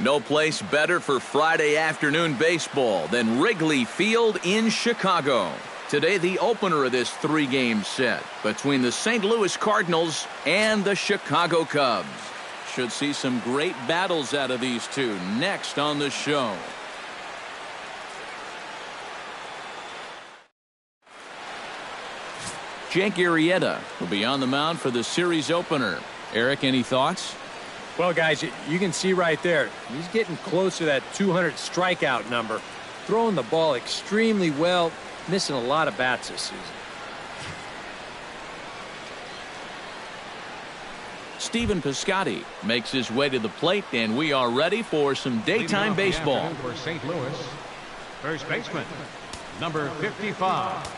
No place better for Friday afternoon baseball than Wrigley Field in Chicago. Today, the opener of this three-game set between the St. Louis Cardinals and the Chicago Cubs. Should see some great battles out of these two next on the show. Jake Arrieta will be on the mound for the series opener. Eric, any thoughts? Well, guys, you can see right there, he's getting close to that 200 strikeout number. Throwing the ball extremely well, missing a lot of bats this season. Stephen Piscotty makes his way to the plate, and we are ready for some daytime baseball. For St. Louis, first baseman, number 55.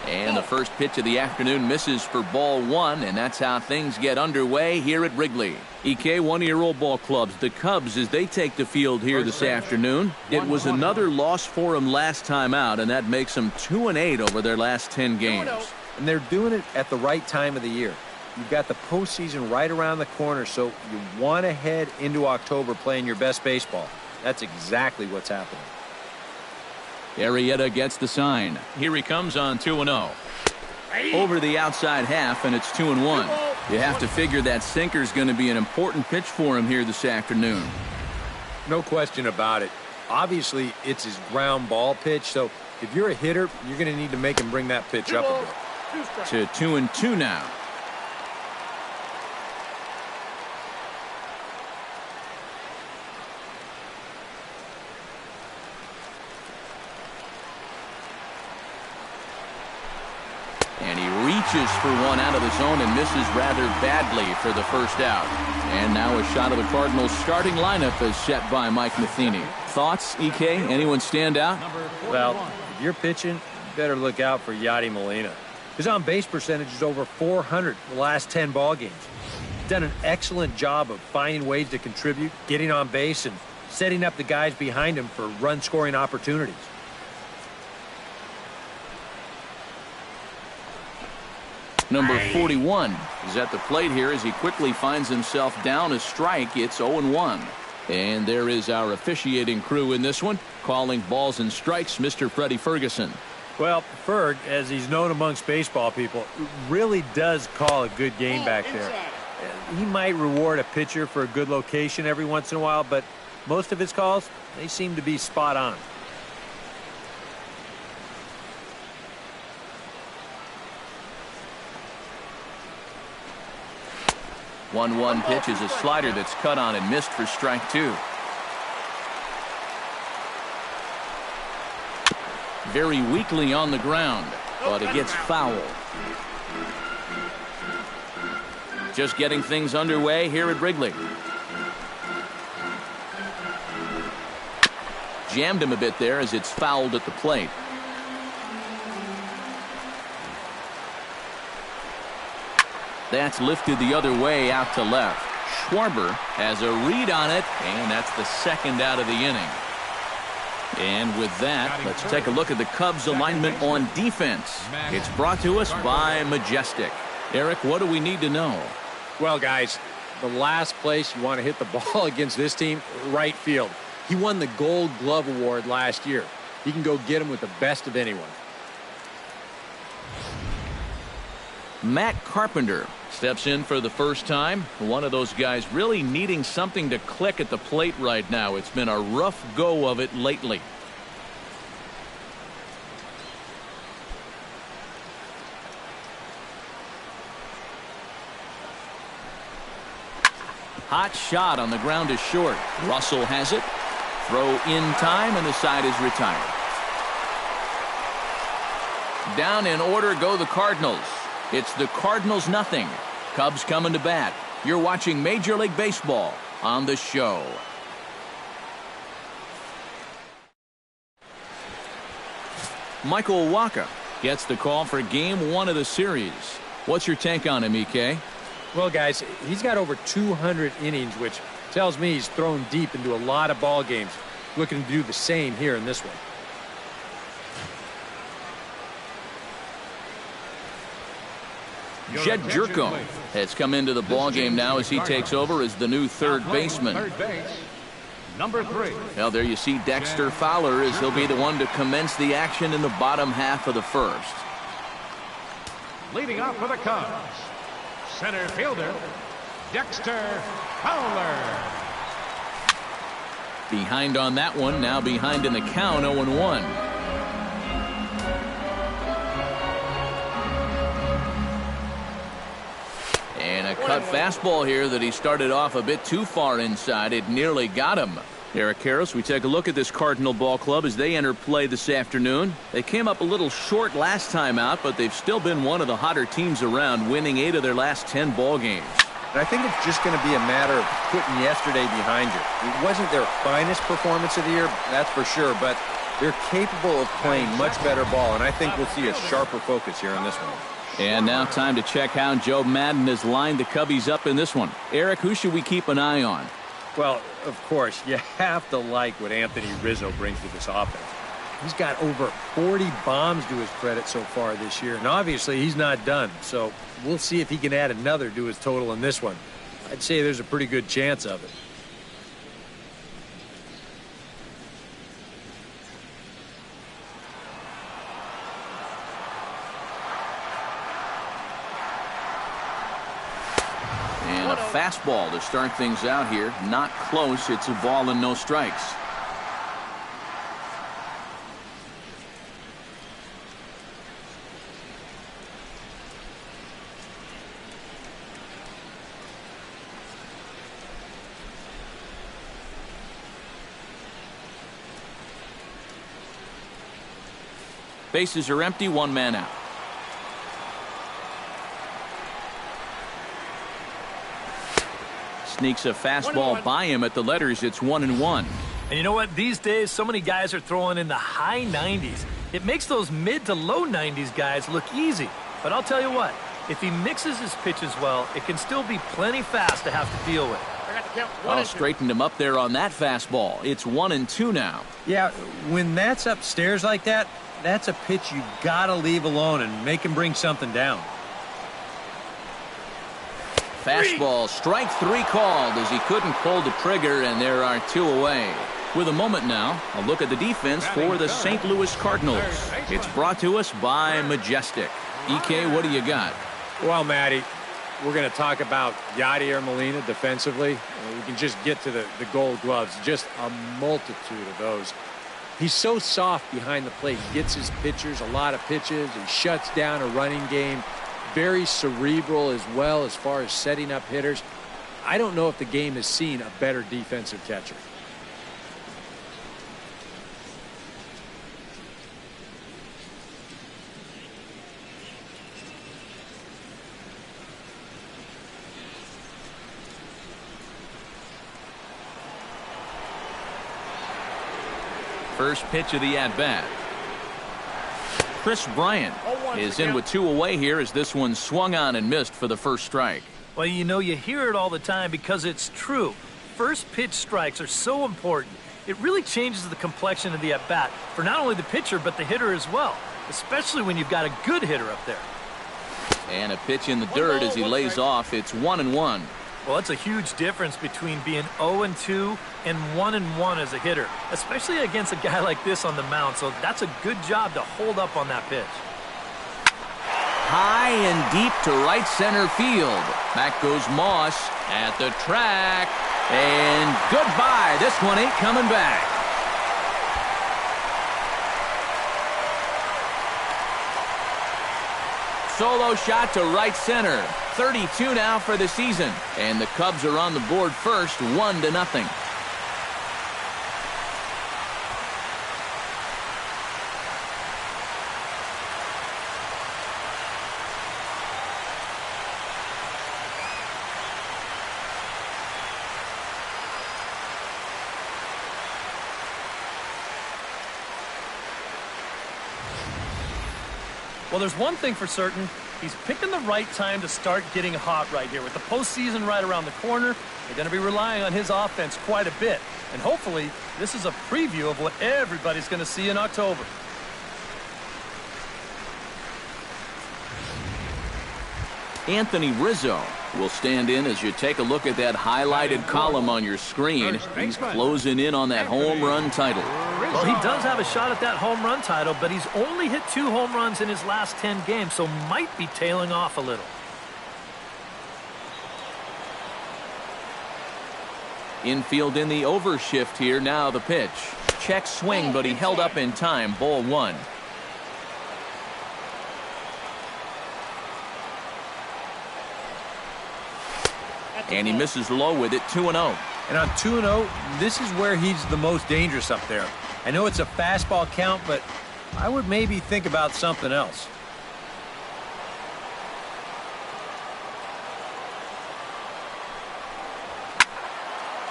And the first pitch of the afternoon misses for ball one, and that's how things get underway here at Wrigley. EK, one-year-old ball clubs, the Cubs, as they take the field here this afternoon. It was another loss for them last time out, and that makes them 2-8 over their last 10 games. And they're doing it at the right time of the year. You've got the postseason right around the corner, so you want to head into October playing your best baseball. That's exactly what's happening. Arrieta gets the sign. Here he comes on 2-0. Over the outside half, and it's 2-1. You have to figure that sinker's going to be an important pitch for him here this afternoon. No question about it. Obviously, it's his ground ball pitch, so if you're a hitter, you're going to need to make him bring that pitch up a bit. To 2-2 now. And he reaches for one out of the zone and misses rather badly for the first out. And now a shot of the Cardinals starting lineup is set by Mike Matheny. Thoughts, EK? Anyone stand out? Well, if you're pitching, you better look out for Yadi Molina. His on-base percentage is over 400 in the last 10 ball games. He's done an excellent job of finding ways to contribute, getting on base, and setting up the guys behind him for run-scoring opportunities. Number 41 is at the plate here as he quickly finds himself down a strike. It's 0-1. And there is our officiating crew in this one, calling balls and strikes, Mr. Freddie Ferguson. Well, Ferg, as he's known amongst baseball people, really does call a good game back there. He might reward a pitcher for a good location every once in a while, but most of his calls, they seem to be spot on. One pitch is a slider that's cut on and missed for strike two. Very weakly on the ground, but it gets foul. Just getting things underway here at Wrigley. Jammed him a bit there as it's fouled at the plate. That's lifted the other way out to left. Schwarber has a read on it, and that's the second out of the inning. And with that, let's take a look at the Cubs alignment on defense. It's brought to us by Majestic. Eric, what do we need to know? Well, guys, the last place you want to hit the ball against this team, right field. He won the Gold Glove Award last year. He can go get him with the best of anyone. Matt Carpenter steps in for the first time. One of those guys really needing something to click at the plate right now. It's been a rough go of it lately. Hot shot on the ground is short. Russell has it. Throw in time, and the side is retired. Down in order go the Cardinals. It's the Cardinals nothing. Cubs coming to bat. You're watching Major League Baseball on the show. Michael Wacha gets the call for Game 1 of the series. What's your take on him, EK? Well, guys, he's got over 200 innings, which tells me he's thrown deep into a lot of ball games. Looking to do the same here in this one. Jed Jerko has come into the ball game now as he takes over as the new third baseman. Third base, number 3. Well, there you see Dexter Fowler as he'll be the one to commence the action in the bottom half of the first. Leading off for the Cubs, center fielder, Dexter Fowler. Behind on that one, now behind in the count, 0-1. And a cut fastball here that he started off a bit too far inside. It nearly got him. Eric Karros, we take a look at this Cardinal ball club as they enter play this afternoon. They came up a little short last time out, but they've still been one of the hotter teams around, winning 8 of their last 10 ball games. And I think it's just going to be a matter of putting yesterday behind you. It wasn't their finest performance of the year, that's for sure, but they're capable of playing much better ball, and I think we'll see a sharper focus here on this one. And now time to check how Joe Madden has lined the Cubbies up in this one. Eric, who should we keep an eye on? Well, of course, you have to like what Anthony Rizzo brings to this offense. He's got over 40 bombs to his credit so far this year, and obviously he's not done. So we'll see if he can add another to his total in this one. I'd say there's a pretty good chance of it. And a fastball to start things out here. Not close. It's a ball and no strikes. Bases are empty, 1 man out. Sneaks a fastball by him at the letters. It's 1-1. And you know what? These days, so many guys are throwing in the high 90s. It makes those mid to low 90s guys look easy. But I'll tell you what, if he mixes his pitches well, it can still be plenty fast to have to deal with. Well, straightened him up there on that fastball. It's 1-2 now. Yeah, when that's upstairs like that, that's a pitch you gotta leave alone and make him bring something down. Fastball, strike 3 called as he couldn't pull the trigger, and there are 2 away. With a moment now, a look at the defense for the St. Louis Cardinals. It's brought to us by Majestic. EK, what do you got? Well, Matty, we're going to talk about Yadier Molina defensively. We can just get to the gold gloves. Just a multitude of those. He's so soft behind the plate. He gets his pitchers a lot of pitches. He shuts down a running game. Very cerebral as well as far as setting up hitters. I don't know if the game has seen a better defensive catcher. First pitch of the at-bat. Chris Bryant is in with 2 away here as this one swung on and missed for the first strike. Well, you know, you hear it all the time because it's true. First pitch strikes are so important. It really changes the complexion of the at-bat for not only the pitcher but the hitter as well, especially when you've got a good hitter up there. And a pitch in the dirt as he lays off. It's 1-1. Well, it's a huge difference between being 0-2 and 1-1 as a hitter, especially against a guy like this on the mound. So that's a good job to hold up on that pitch. High and deep to right center field. Back goes Moss at the track. And goodbye. This one ain't coming back. Solo shot to right center. 32 now for the season. And the Cubs are on the board first, 1-0. Well, there's one thing for certain. He's picking the right time to start getting hot right here. With the postseason right around the corner, they're going to be relying on his offense quite a bit. And hopefully, this is a preview of what everybody's going to see in October. Anthony Rizzo will stand in as you take a look at that highlighted column on your screen. He's closing in on that home run title. Well, he does have a shot at that home run title, but he's only hit 2 home runs in his last 10 games, so might be tailing off a little. Infield in the overshift here. Now the pitch. Check swing, but he held up in time. Ball 1. And he misses low with it. 2-0. And on 2-0, this is where he's the most dangerous up there. I know it's a fastball count, but I would maybe think about something else.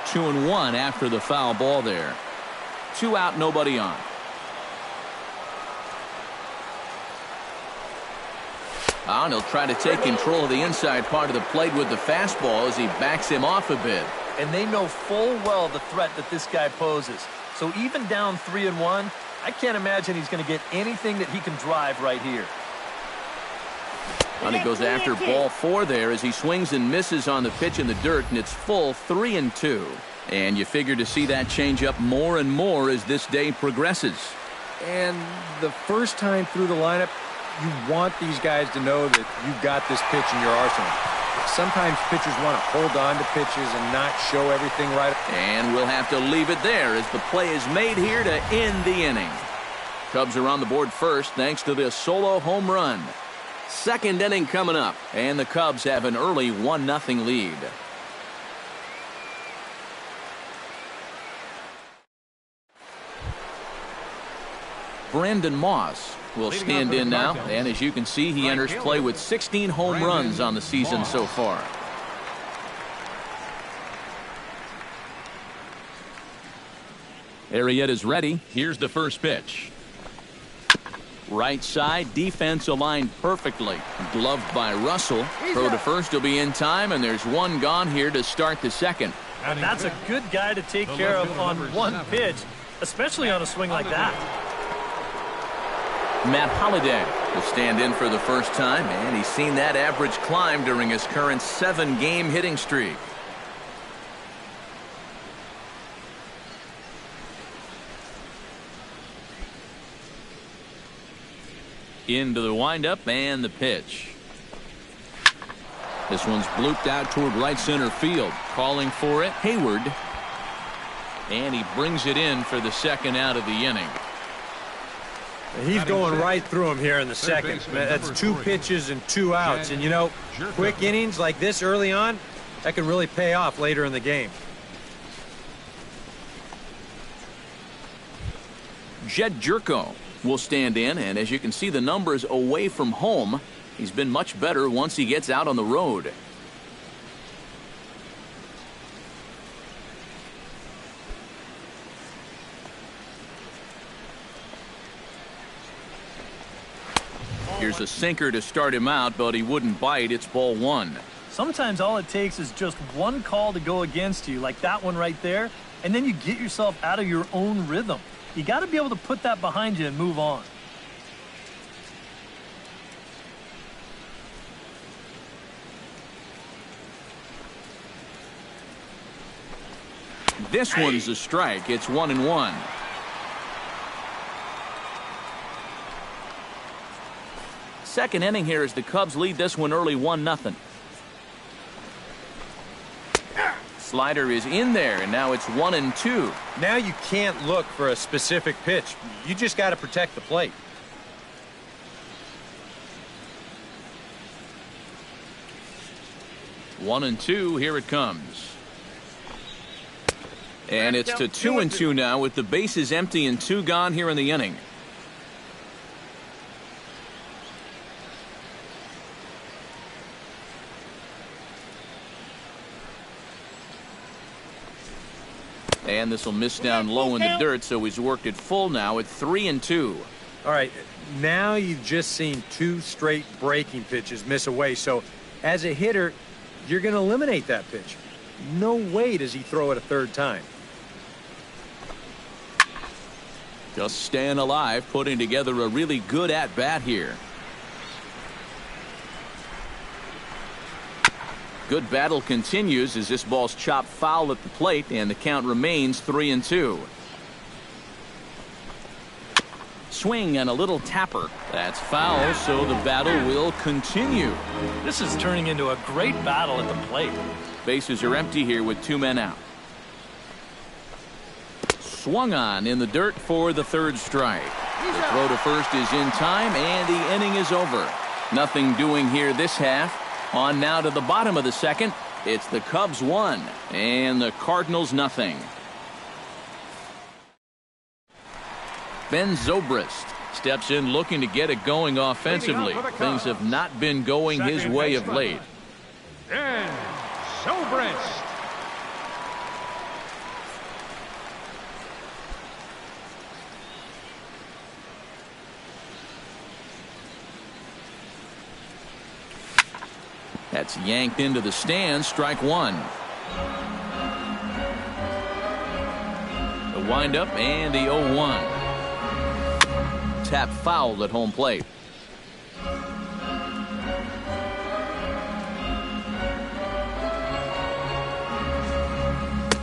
Two and one after the foul ball there. 2 out, nobody on. And he'll try to take control of the inside part of the plate with the fastball as he backs him off a bit. And they know full well the threat that this guy poses. So even down 3-1, I can't imagine he's going to get anything that he can drive right here. And he goes after ball 4 there as he swings and misses on the pitch in the dirt, and it's full 3-2. And you figure to see that change up more and more as this day progresses. And the first time through the lineup, you want these guys to know that you've got this pitch in your arsenal. Sometimes pitchers want to hold on to pitches and not show everything right. And we'll have to leave it there as the play is made here to end the inning. Cubs are on the board first thanks to this solo home run. Second inning coming up, and the Cubs have an early 1-0 lead. Brandon Moss will stand in now, and as you can see, he enters play with 16 home runs on the season so far. Arrieta's ready. Here's the first pitch. Right side, defense aligned perfectly. Gloved by Russell. Throw to first will be in time, and there's one gone here to start the second. And that's a good guy to take care of on one pitch, especially on a swing like that. Matt Holliday will stand in for the first time, and he's seen that average climb during his current 7-game hitting streak. Into the windup and the pitch. This one's blooped out toward right center field. Calling for it, Hayward. And he brings it in for the second out of the inning. He's going right through him here in the second. That's 2 pitches and 2 outs. And, you know, quick innings like this early on, that can really pay off later in the game. Jed Jerko will stand in, and as you can see the numbers away from home, he's been much better once he gets out on the road. Here's a sinker to start him out, but he wouldn't bite. It's ball 1. Sometimes all it takes is just one call to go against you, like that one right there, and then you get yourself out of your own rhythm. You got to be able to put that behind you and move on. This one's a strike. It's 1-1. Second inning here as the Cubs lead this one early 1-0. Slider is in there, and now it's 1-2. Now you can't look for a specific pitch. You just got to protect the plate. One and two, here it comes. And it's to 2-2 now with the bases empty and 2 gone here in the inning. And this will miss down low in the dirt, so he's worked it full now at 3-2. All right, now you've just seen 2 straight breaking pitches miss away. So as a hitter, you're going to eliminate that pitch. No way does he throw it a 3rd time. Just staying alive, putting together a really good at-bat here. Good battle continues as this ball's chopped foul at the plate, and the count remains 3-2. Swing and a little tapper. That's foul, so the battle will continue. This is turning into a great battle at the plate. Bases are empty here with 2 men out. Swung on in the dirt for the 3rd strike. The throw to first is in time, and the inning is over. Nothing doing here this half. On now to the bottom of the 2nd. It's the Cubs 1 and the Cardinals nothing. Ben Zobrist steps in looking to get it going offensively. Things have not been going his way of late. Ben Zobrist. That's yanked into the stands. Strike 1. The windup and the 0-1. Tap foul at home plate.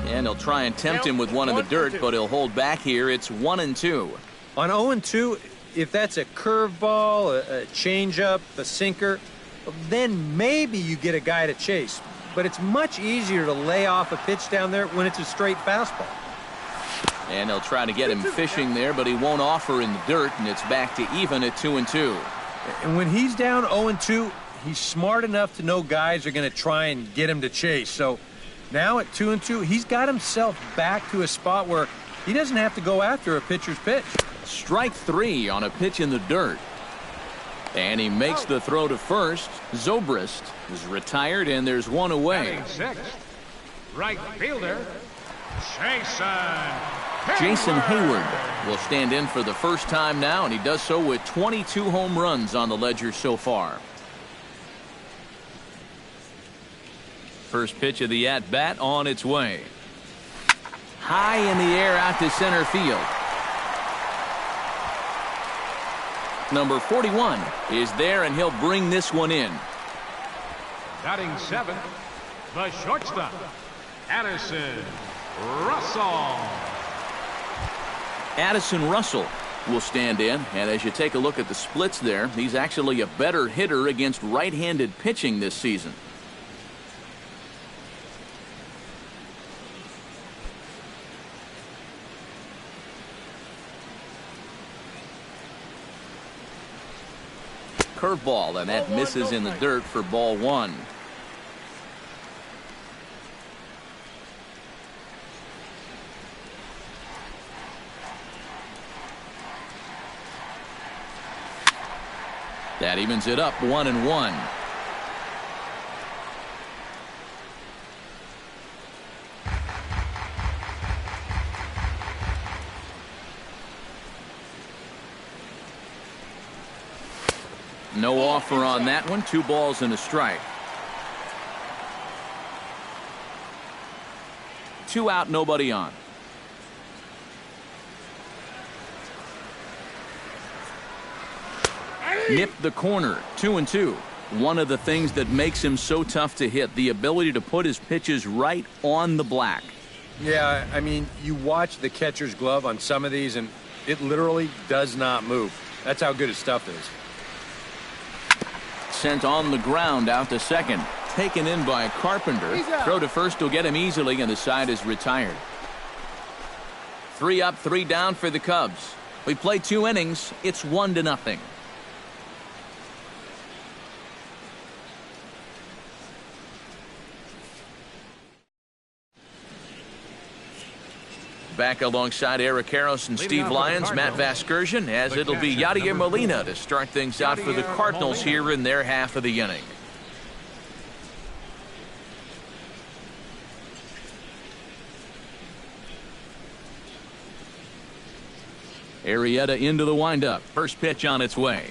And he'll try and tempt him with one in the dirt, but he'll hold back here. It's 1-2. On 0-2, if that's a curveball, a changeup, a sinker, then maybe you get a guy to chase. But it's much easier to lay off a pitch down there when it's a straight fastball. And they'll try to get him fishing there, but he won't offer in the dirt, and it's back to even at 2-2. And when he's down 0-2, he's smart enough to know guys are going to try and get him to chase. So now at 2-2, he's got himself back to a spot where he doesn't have to go after a pitcher's pitch. Strike 3 on a pitch in the dirt. And he makes the throw to first. Zobrist is retired, and there's one away. Right fielder, Jason Hayward will stand in for the first time now, and he does so with 22 home runs on the ledger so far. First pitch of the at-bat on its way. High in the air out to center field. Number 41 is there, and he'll bring this one in. Batting 7th, the shortstop, Addison Russell. Addison Russell will stand in, and as you take a look at the splits there, he's actually a better hitter against right-handed pitching this season. Curveball, and that misses in the dirt for ball 1. That evens it up 1-1. No offer on that one. 2 balls and a strike. 2 out, nobody on. Nipped the corner. 2-2. One of the things that makes him so tough to hit, the ability to put his pitches right on the black. Yeah, I mean, you watch the catcher's glove on some of these, and it literally does not move. That's how good his stuff is. Sent on the ground out to second. Taken in by Carpenter. Throw to first will get him easily, and the side is retired. 3 up, 3 down for the Cubs. We play 2 innings. It's 1-0. Back alongside Eric Harris and Steve Lyons, Matt Vasgersian, as it'll be Yadier Molina to start things out for the Cardinals here in their half of the inning. Arrieta into the windup. First pitch on its way.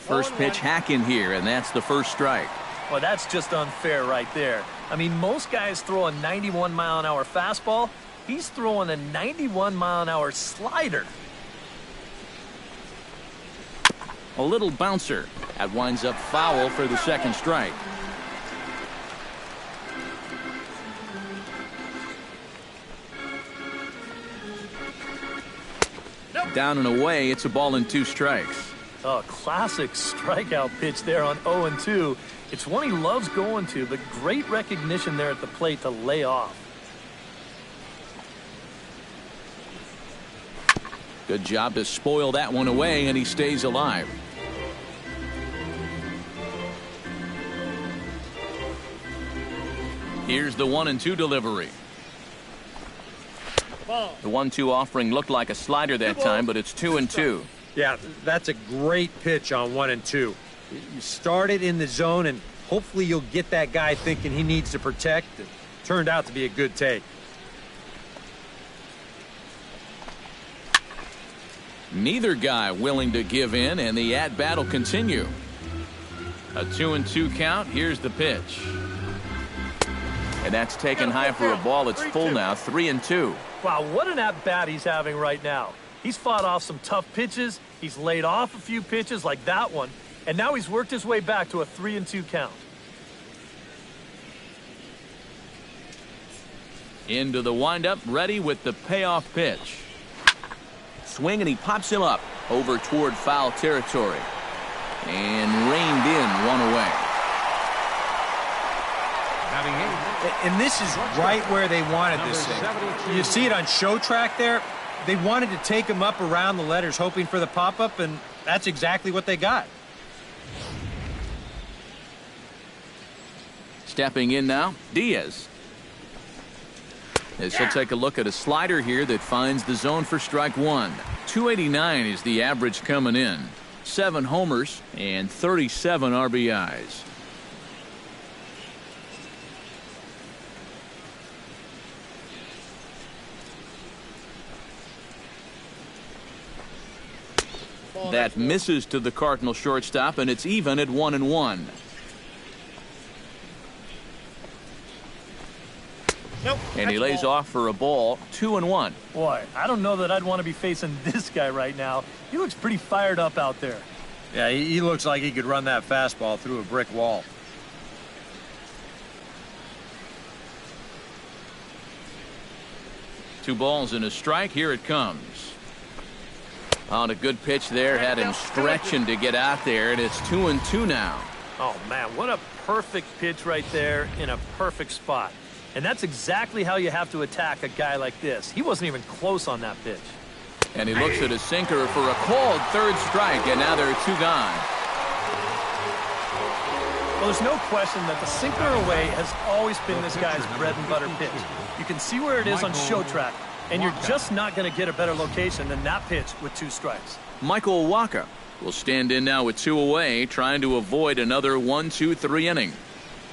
First pitch hack in here, and that's the first strike. Well, that's just unfair right there. I mean, most guys throw a 91-mile-an-hour fastball. He's throwing a 91-mile-an-hour slider. A little bouncer. That winds up foul for the second strike. Down and away, it's a ball and 2 strikes. A classic strikeout pitch there on 0-2. It's one he loves going to, but great recognition there at the plate to lay off. Good job to spoil that one away, and he stays alive. Here's the 1-2 delivery. The 1-2 offering looked like a slider that time, but it's 2-2. Yeah, that's a great pitch on 1-2. You start it in the zone, and hopefully you'll get that guy thinking he needs to protect. It turned out to be a good take. Neither guy willing to give in, and the at-bat will continue. A 2-2 count. Here's the pitch. And that's taken high for a ball. It's full now, 3-2. Wow, what an at-bat he's having right now. He's fought off some tough pitches. He's laid off a few pitches like that one. And now he's worked his way back to a 3-2 count. Into the windup, ready with the payoff pitch. Swing, and he pops him up over toward foul territory. And reined in, one away. And this is right where they wanted this thing. You see it on show track there? They wanted to take him up around the letters, hoping for the pop-up, and that's exactly what they got. Stepping in now, Diaz. As he'll take a look at a slider here that finds the zone for strike one. 289 is the average coming in. 7 homers and 37 RBIs. That misses to the Cardinal shortstop, and it's even at 1-1. Nope, and he lays off for a ball, 2-1. Boy, I don't know that I'd want to be facing this guy right now. He looks pretty fired up out there. Yeah, he looks like he could run that fastball through a brick wall. Two balls and a strike. Here it comes. On a good pitch there, had him stretching to get out there, and it's 2-2 now. Oh, man, what a perfect pitch right there in a perfect spot. And that's exactly how you have to attack a guy like this. He wasn't even close on that pitch. And he looks at his sinker for a called third strike, and now there are 2 gone. Well, there's no question that the sinker away has always been this guy's bread and butter pitch. You can see where it is on show track, and you're just not going to get a better location than that pitch with 2 strikes. Michael Wacha will stand in now with 2 away, trying to avoid another 1-2-3 inning.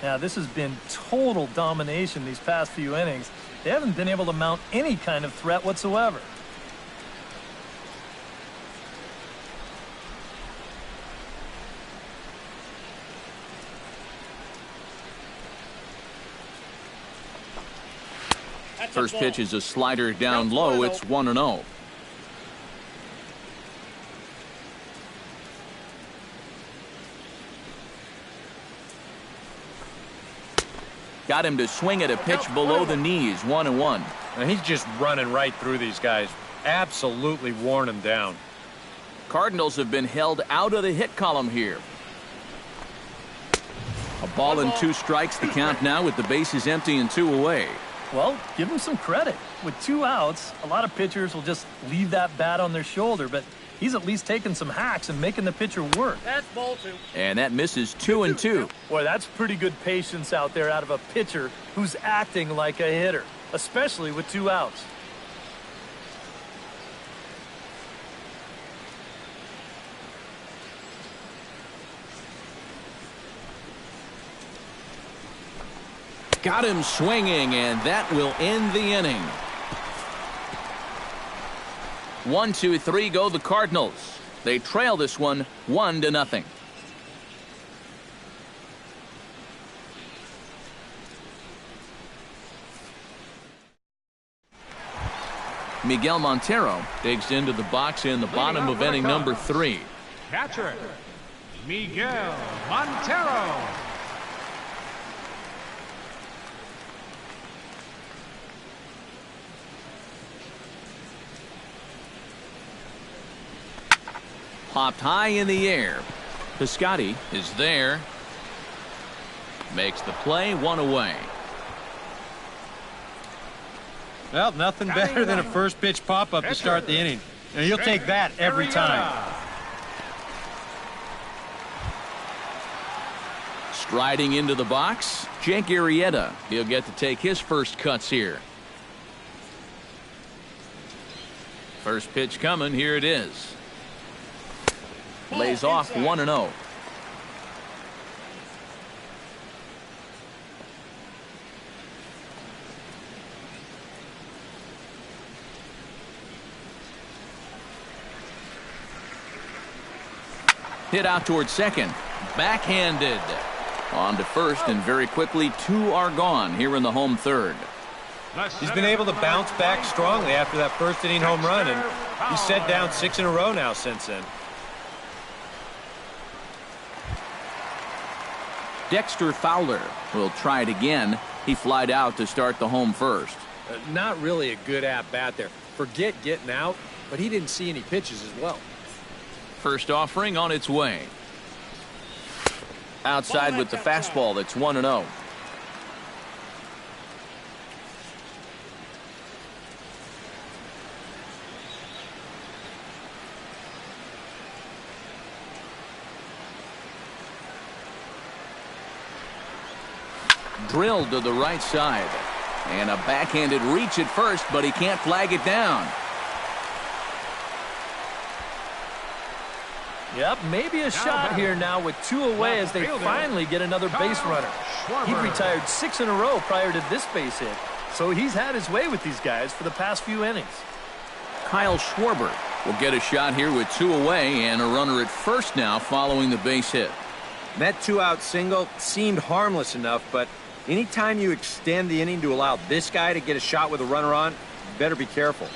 Now, this has been total domination these past few innings. They haven't been able to mount any kind of threat whatsoever. First pitch is a slider down low. It's 1-0. Got him to swing at a pitch below the knees, 1-1. And he's just running right through these guys. Absolutely worn them down. Cardinals have been held out of the hit column here. A ball and 2 strikes, the count now with the bases empty and 2 away. Well, give him some credit. With 2 outs, a lot of pitchers will just leave that bat on their shoulder, but he's at least taking some hacks and making the pitcher work. That's ball 2. And that misses 2-2. Boy, that's pretty good patience out there out of a pitcher who's acting like a hitter, especially with 2 outs. Got him swinging, and that will end the inning. 1-2-3 go the Cardinals. They trail this one 1-0. Miguel Montero digs into the box in the bottom of inning number 3. Catcher, Miguel Montero. popped high in the air. Piscotty is there. Makes the play, one away. Well, nothing better than a first pitch pop-up to start the inning. Now, you'll take that every time. Striding into the box, Jake Arrieta. He'll get to take his first cuts here. First pitch coming, here it is. Lays off 1-0. Hit out towards second. Backhanded. On to first, and very quickly 2 are gone here in the home third. He's been able to bounce back strongly after that first inning home run, and he's set down 6 in a row now since then. Dexter Fowler will try it again. He flied out to start the home first. Not really a good at-bat there. Forget getting out, but he didn't see any pitches as well. First offering on its way. Outside with the fastball. That's 1-0. Drilled to the right side. And a backhanded reach at first, but he can't flag it down. Yep, maybe a shot here now with 2 away as they finally get another base runner. He retired 6 in a row prior to this base hit, so he's had his way with these guys for the past few innings. Kyle Schwarber will get a shot here with 2 away and a runner at first now following the base hit. That 2-out single seemed harmless enough, but anytime you extend the inning to allow this guy to get a shot with a runner on, you better be careful.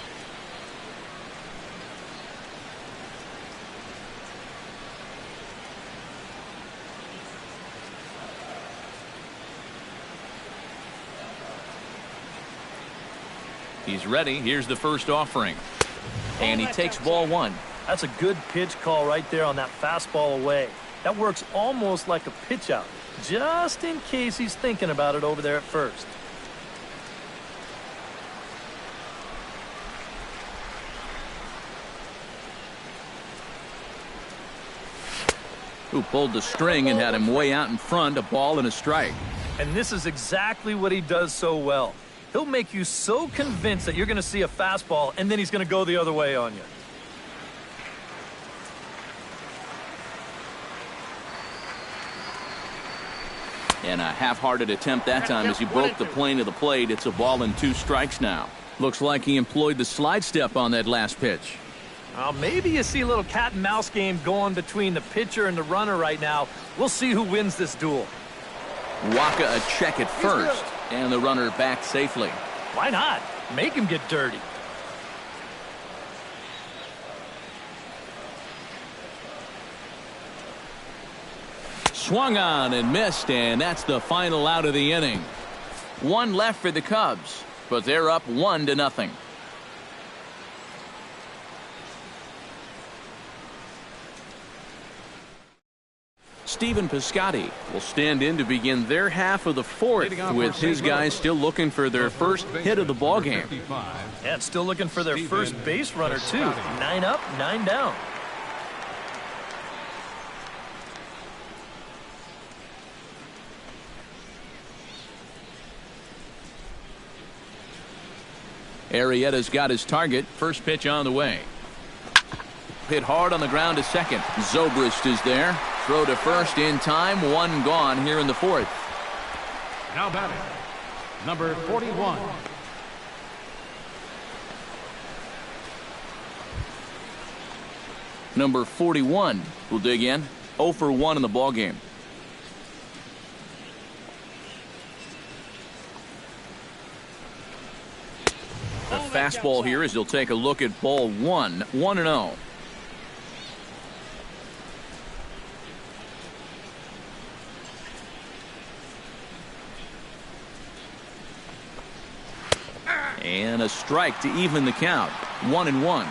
He's ready. Here's the first offering. And he takes ball 1. That's a good pitch call right there on that fastball away. That works almost like a pitch out, just in case he's thinking about it over there at first. Who pulled the string and had him way out in front, a ball and a strike. And this is exactly what he does so well. He'll make you so convinced that you're going to see a fastball, and then he's going to go the other way on you. And a half-hearted attempt that time as he broke the plane of the plate. It's a ball and 2 strikes now. Looks like he employed the slide step on that last pitch. Maybe you see a little cat and mouse game going between the pitcher and the runner right now. We'll see who wins this duel. Waka a check at first, and the runner back safely. Why not? Make him get dirty. Swung on and missed, and that's the final out of the inning. 1 left for the Cubs, but they're up 1-0. Stephen Piscotty will stand in to begin their half of the 4th, with his guys still looking for their first hit of the ballgame. And still looking for their first base runner, too. 9 up, 9 down. Arrieta's got his target. First pitch on the way. Hit hard on the ground to second. Zobrist is there. Throw to first in time. 1 gone here in the 4th. Now batting, number 41. Number 41 will dig in. 0 for 1 in the ballgame. The fastball here as he'll take a look at ball 1. 1-0. And a strike to even the count. 1-1.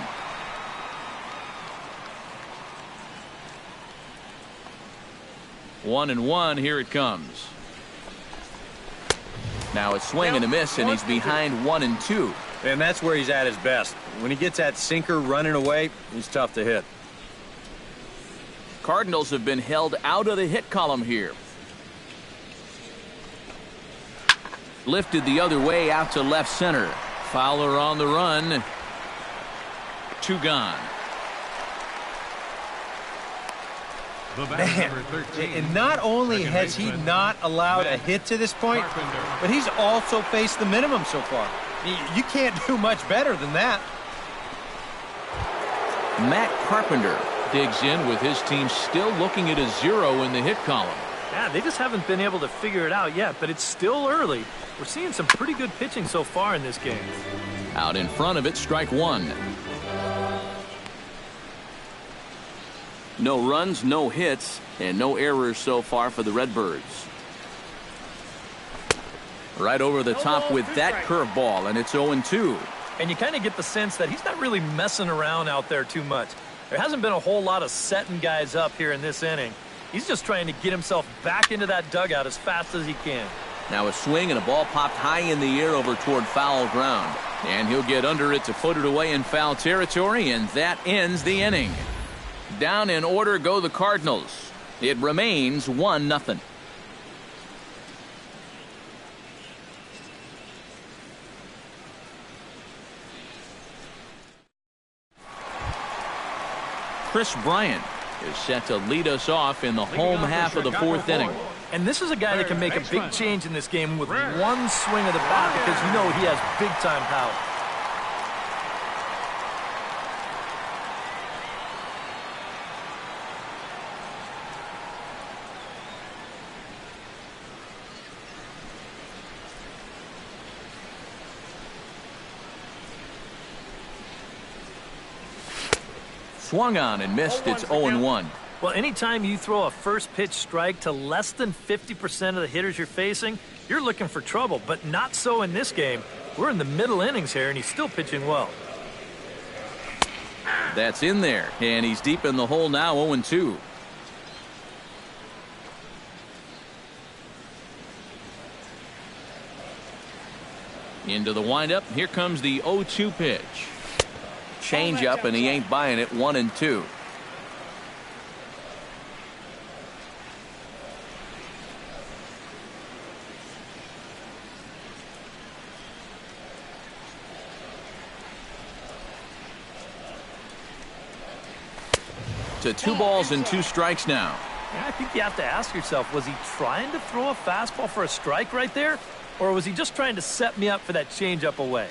1-1. Here it comes. Now a swing and a miss, and he's behind 1-2. And that's where he's at his best. When he gets that sinker running away, he's tough to hit. Cardinals have been held out of the hit column here. Lifted the other way out to left center. Fowler on the run. 2 gone. Man, and not only has he not allowed a hit to this point, but he's also faced the minimum so far. You can't do much better than that. Matt Carpenter digs in with his team still looking at a 0 in the hit column. Yeah, they just haven't been able to figure it out yet, but it's still early. We're seeing some pretty good pitching so far in this game. Out in front of it, strike 1. No runs, no hits, and no errors so far for the Redbirds. Right over the top with that curveball, and it's 0-2. And you kind of get the sense that he's not really messing around out there too much. There hasn't been a whole lot of setting guys up here in this inning. He's just trying to get himself back into that dugout as fast as he can. Now a swing and a ball popped high in the air over toward foul ground. And he'll get under it to put it away in foul territory, and that ends the inning. Down in order go the Cardinals. It remains 1-0. Chris Bryant is set to lead us off in the home half of the 4th inning. And this is a guy that can make a big change in this game with one swing of the bat, because you know he has big-time power. Swung on and missed. It's 0-1. Well, anytime you throw a first pitch strike to less than 50% of the hitters you're facing, you're looking for trouble, but not so in this game. We're in the middle innings here, and he's still pitching well. That's in there, and he's deep in the hole now, 0-2. Into the windup. Here comes the 0-2 pitch. Change up, and he ain't buying it. 1-2. To 2 balls and 2 strikes now. Yeah, I think you have to ask yourself, was he trying to throw a fastball for a strike right there? Or was he just trying to set me up for that changeup away?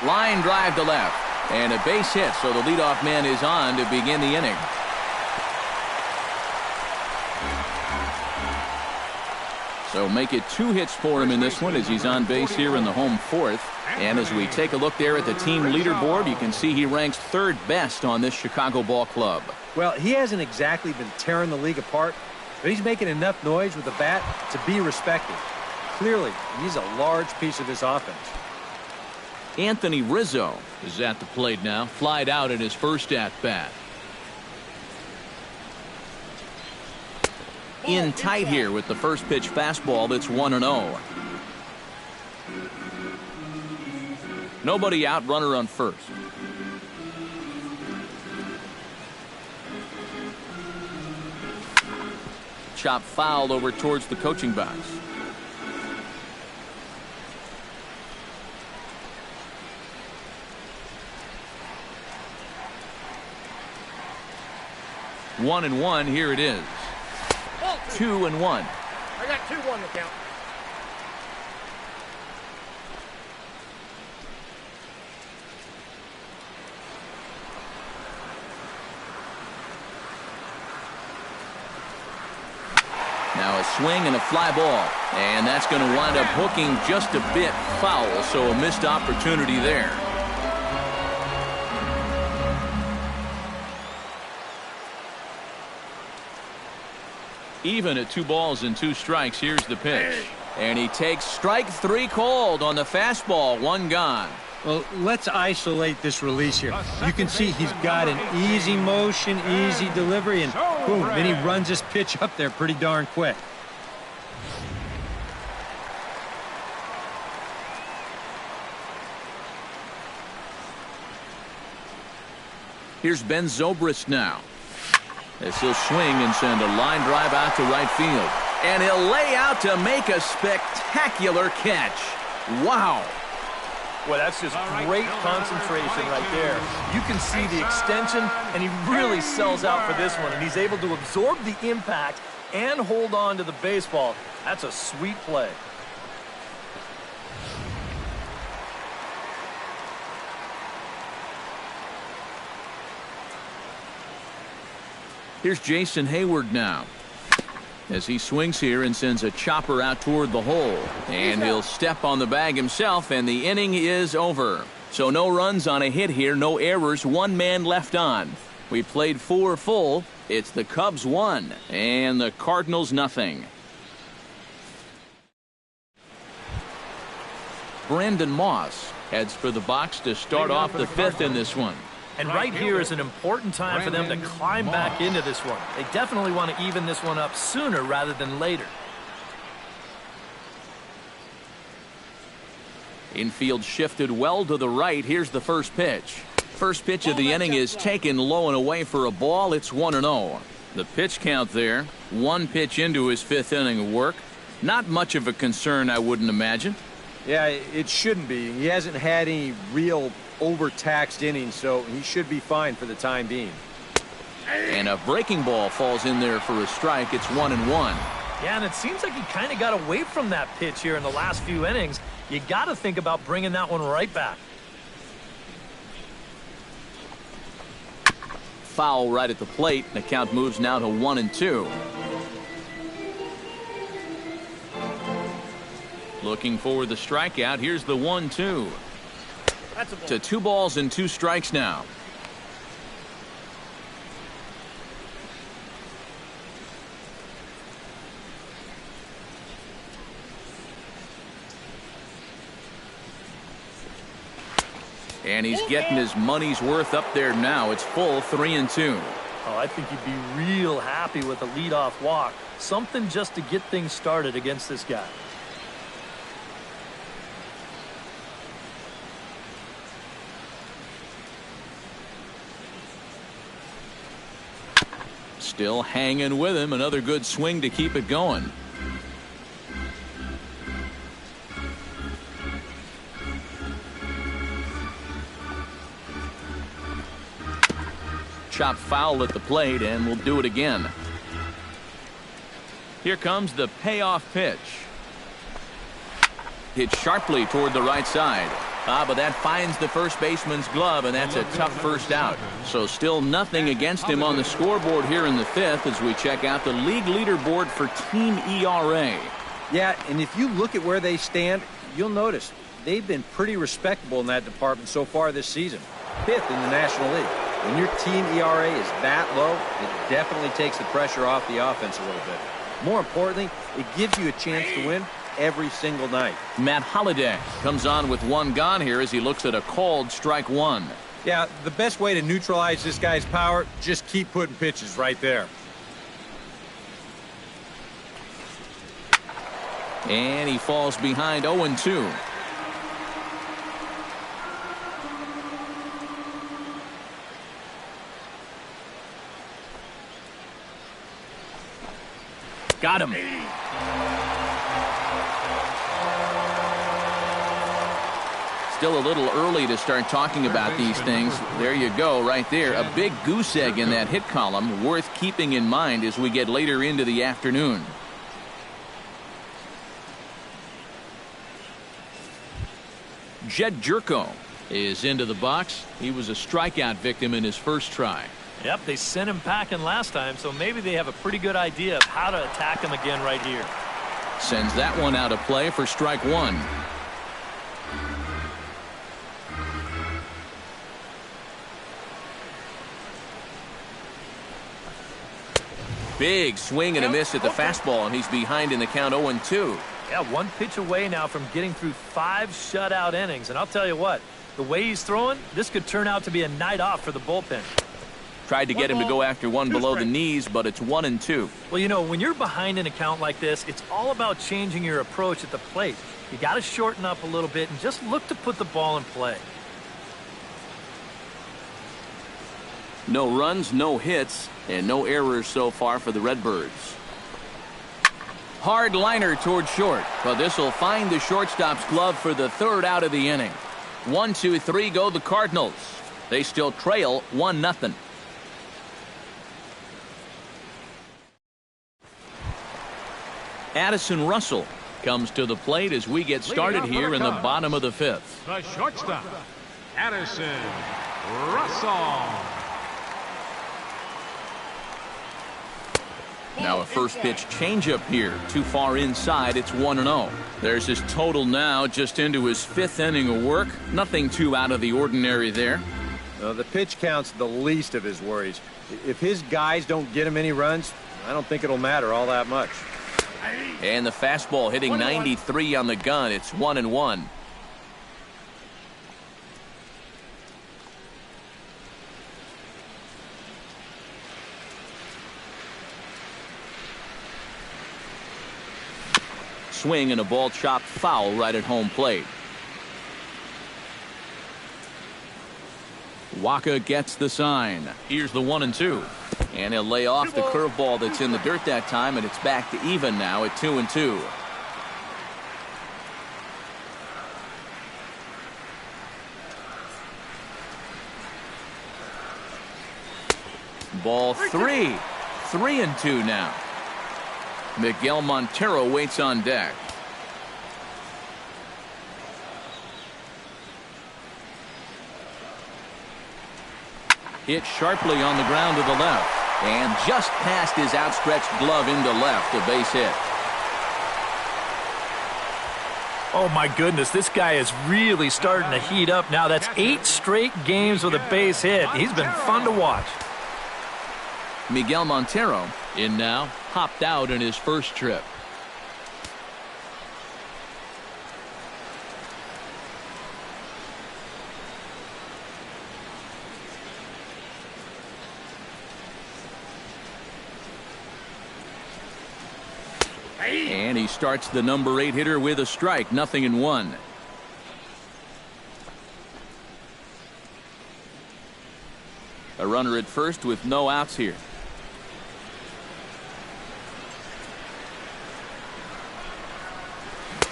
Line drive to left. And a base hit, so the leadoff man is on to begin the inning. So make it 2 hits for him in this one as he's on base here in the home 4th. And as we take a look there at the team leaderboard, you can see he ranks 3rd best on this Chicago ball club. Well, he hasn't exactly been tearing the league apart, but he's making enough noise with the bat to be respected. Clearly, he's a large piece of this offense. Anthony Rizzo is at the plate now, flied out in his first at-bat. In tight here with the first pitch fastball that's 1-0. Nobody out, runner on first. Chop fouled over towards the coaching box. One and one, here it is. 2-1. I got 2-1 to count. Now a swing and a fly ball, and that's going to wind up hooking just a bit foul, so a missed opportunity there. Even at 2 balls and 2 strikes, here's the pitch. And he takes strike 3 called on the fastball, 1 gone. Well, let's isolate this release here. You can see he's got an easy motion, easy delivery, and boom, then he runs this pitch up there pretty darn quick. Here's Ben Zobrist now, as he'll swing and send a line drive out to right field. And he'll lay out to make a spectacular catch. Wow. Well, that's just great concentration right there. You can see the extension, and he really sells out for this one. And he's able to absorb the impact and hold on to the baseball. That's a sweet play. Here's Jason Hayward now, as he swings here and sends a chopper out toward the hole. And he'll step on the bag himself, and the inning is over. So no runs on a hit here, no errors, one man left on. We played 4 full. It's the Cubs 1 and the Cardinals nothing. Brandon Moss heads for the box to start off the 5th in this one. And right here is an important time for them to climb back into this one. They definitely want to even this one up sooner rather than later. Infield shifted well to the right. Here's the first pitch. First pitch of the inning is taken low and away for a ball. It's 1-0. The pitch count there, 1 pitch into his 5th inning of work. Not much of a concern, I wouldn't imagine. Yeah, it shouldn't be. He hasn't had any real overtaxed innings, so he should be fine for the time being. And a breaking ball falls in there for a strike. It's 1-1. Yeah, and it seems like he kind of got away from that pitch here in the last few innings. You got to think about bringing that one right back. Foul right at the plate. The count moves now to 1-2. Looking for the strikeout. Here's the 1-2. To 2 balls and 2 strikes now. And he's getting his money's worth up there now. It's full 3-2. Oh, I think he'd be real happy with a leadoff walk. Something just to get things started against this guy. Still hanging with him. Another good swing to keep it going. Chop foul at the plate, and we'll do it again. Here comes the payoff pitch. Hit sharply toward the right side. But that finds the first baseman's glove, and that's a tough first out. So still nothing against him on the scoreboard here in the 5th as we check out the league leaderboard for team ERA. Yeah, and if you look at where they stand, you'll notice they've been pretty respectable in that department so far this season. 5th in the National League. When your team ERA is that low, it definitely takes the pressure off the offense a little bit. More importantly, it gives you a chance to win every single night. Matt Holliday comes on with 1 gone here as he looks at a called strike 1. Yeah, the best way to neutralize this guy's power, just keep putting pitches right there. And he falls behind 0-2. Got him. Still a little early to start talking about these things. There you go, right there. A big goose egg in that hit column, worth keeping in mind as we get later into the afternoon. Jed Jerko is into the box. He was a strikeout victim in his first try. Yep, they sent him packing last time, so maybe they have a pretty good idea of how to attack him again right here. Sends that one out of play for strike 1. Big swing and a miss at the fastball, and he's behind in the count 0-2. Yeah, 1 pitch away now from getting through 5 shutout innings. And I'll tell you what, The way he's throwing, this could turn out to be a night off for the bullpen. Tried to get him to go after one below the knees, but it's 1-2. Well, you know, when you're behind an account like this, it's all about changing your approach at the plate. You got to shorten up a little bit and just look to put the ball in play. No runs, no hits, and no errors so far for the Redbirds. Hard liner toward short, but this will find the shortstop's glove for the third out of the inning. 1-2-3 go the Cardinals. They still trail 1-0. Addison Russell comes to the plate as we get started here in the bottom of the fifth. The shortstop, Addison Russell. Now a first pitch changeup here. Too far inside. It's 1-0. There's his total now, just into his fifth inning of work. Nothing too out of the ordinary there. The pitch count's the least of his worries. If his guys don't get him any runs, I don't think it'll matter all that much. And the fastball hitting 93 on the gun. It's 1-1. Swing and a ball chopped foul right at home plate. Waka gets the sign. Here's the 1-2. And he'll lay off the curveball that's in the dirt that time, and it's back to even now at 2-2. Ball 3. 3-2 now. Miguel Montero waits on deck. Hit sharply on the ground to the left. And just past his outstretched glove into left, a base hit. Oh, my goodness, this guy is really starting to heat up now. That's 8 straight games with a base hit. He's been fun to watch. Miguel Montero in now, hopped out in his first trip. And he starts the number 8 hitter with a strike, 0-1. A runner at first with no outs here.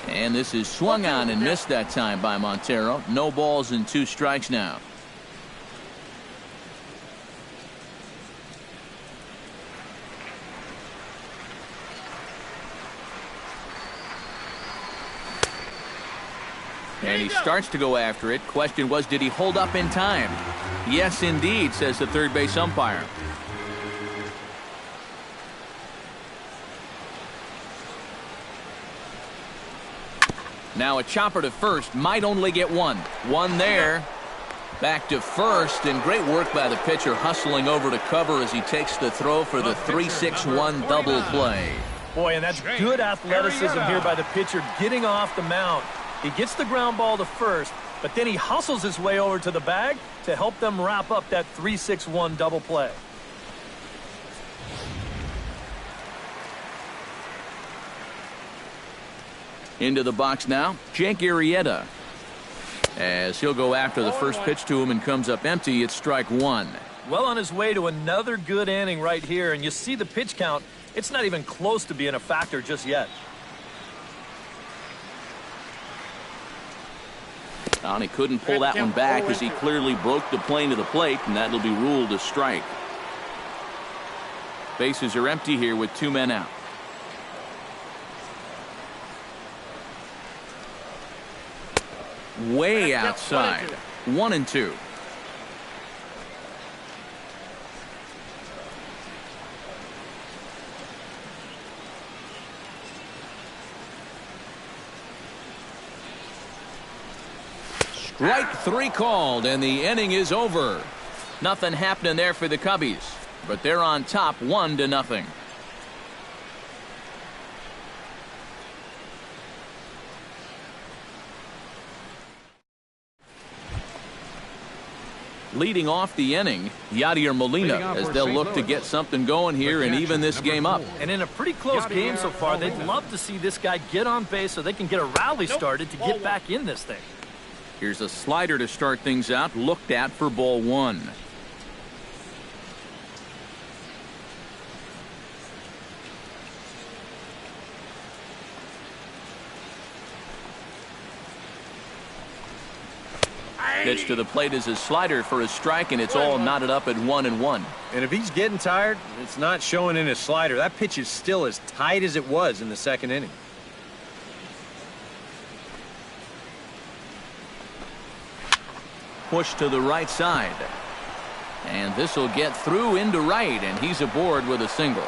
And this is swung on and missed that time by Montero. No balls and 2 strikes now. And he starts to go after it. Question was, did he hold up in time? Yes, indeed, says the third base umpire. Now a chopper to first, might only get one. One there. Back to first, and great work by the pitcher, hustling over to cover as he takes the throw for the 3-6-1 double play. Boy, and that's good athleticism here by the pitcher, getting off the mound. He gets the ground ball to first, but then he hustles his way over to the bag to help them wrap up that 3-6-1 double play. Into the box now, Jake Arrieta. As he'll go after the first pitch to him and comes up empty, it's strike 1. Well on his way to another good inning right here, and you see the pitch count. It's not even close to being a factor just yet. And he couldn't pull that one back as he clearly broke the plane to the plate, and that'll be ruled a strike. Bases are empty here with 2 men out. Way outside. 1-2. Strike 3 called, and the inning is over. Nothing happening there for the Cubbies, but they're on top 1-0. Leading off the inning, Yadier Molina, as they'll look to get something going here and even this game up. And in a pretty close game so far, they'd love to see this guy get on base so they can get a rally started to get back in this thing. Here's a slider to start things out, looked at for ball one. Pitch to the plate is a slider for a strike, and it's all knotted up at 1-1. And if he's getting tired, it's not showing in his slider. That pitch is still as tight as it was in the second inning. Push to the right side. And this will get through into right, and he's aboard with a single.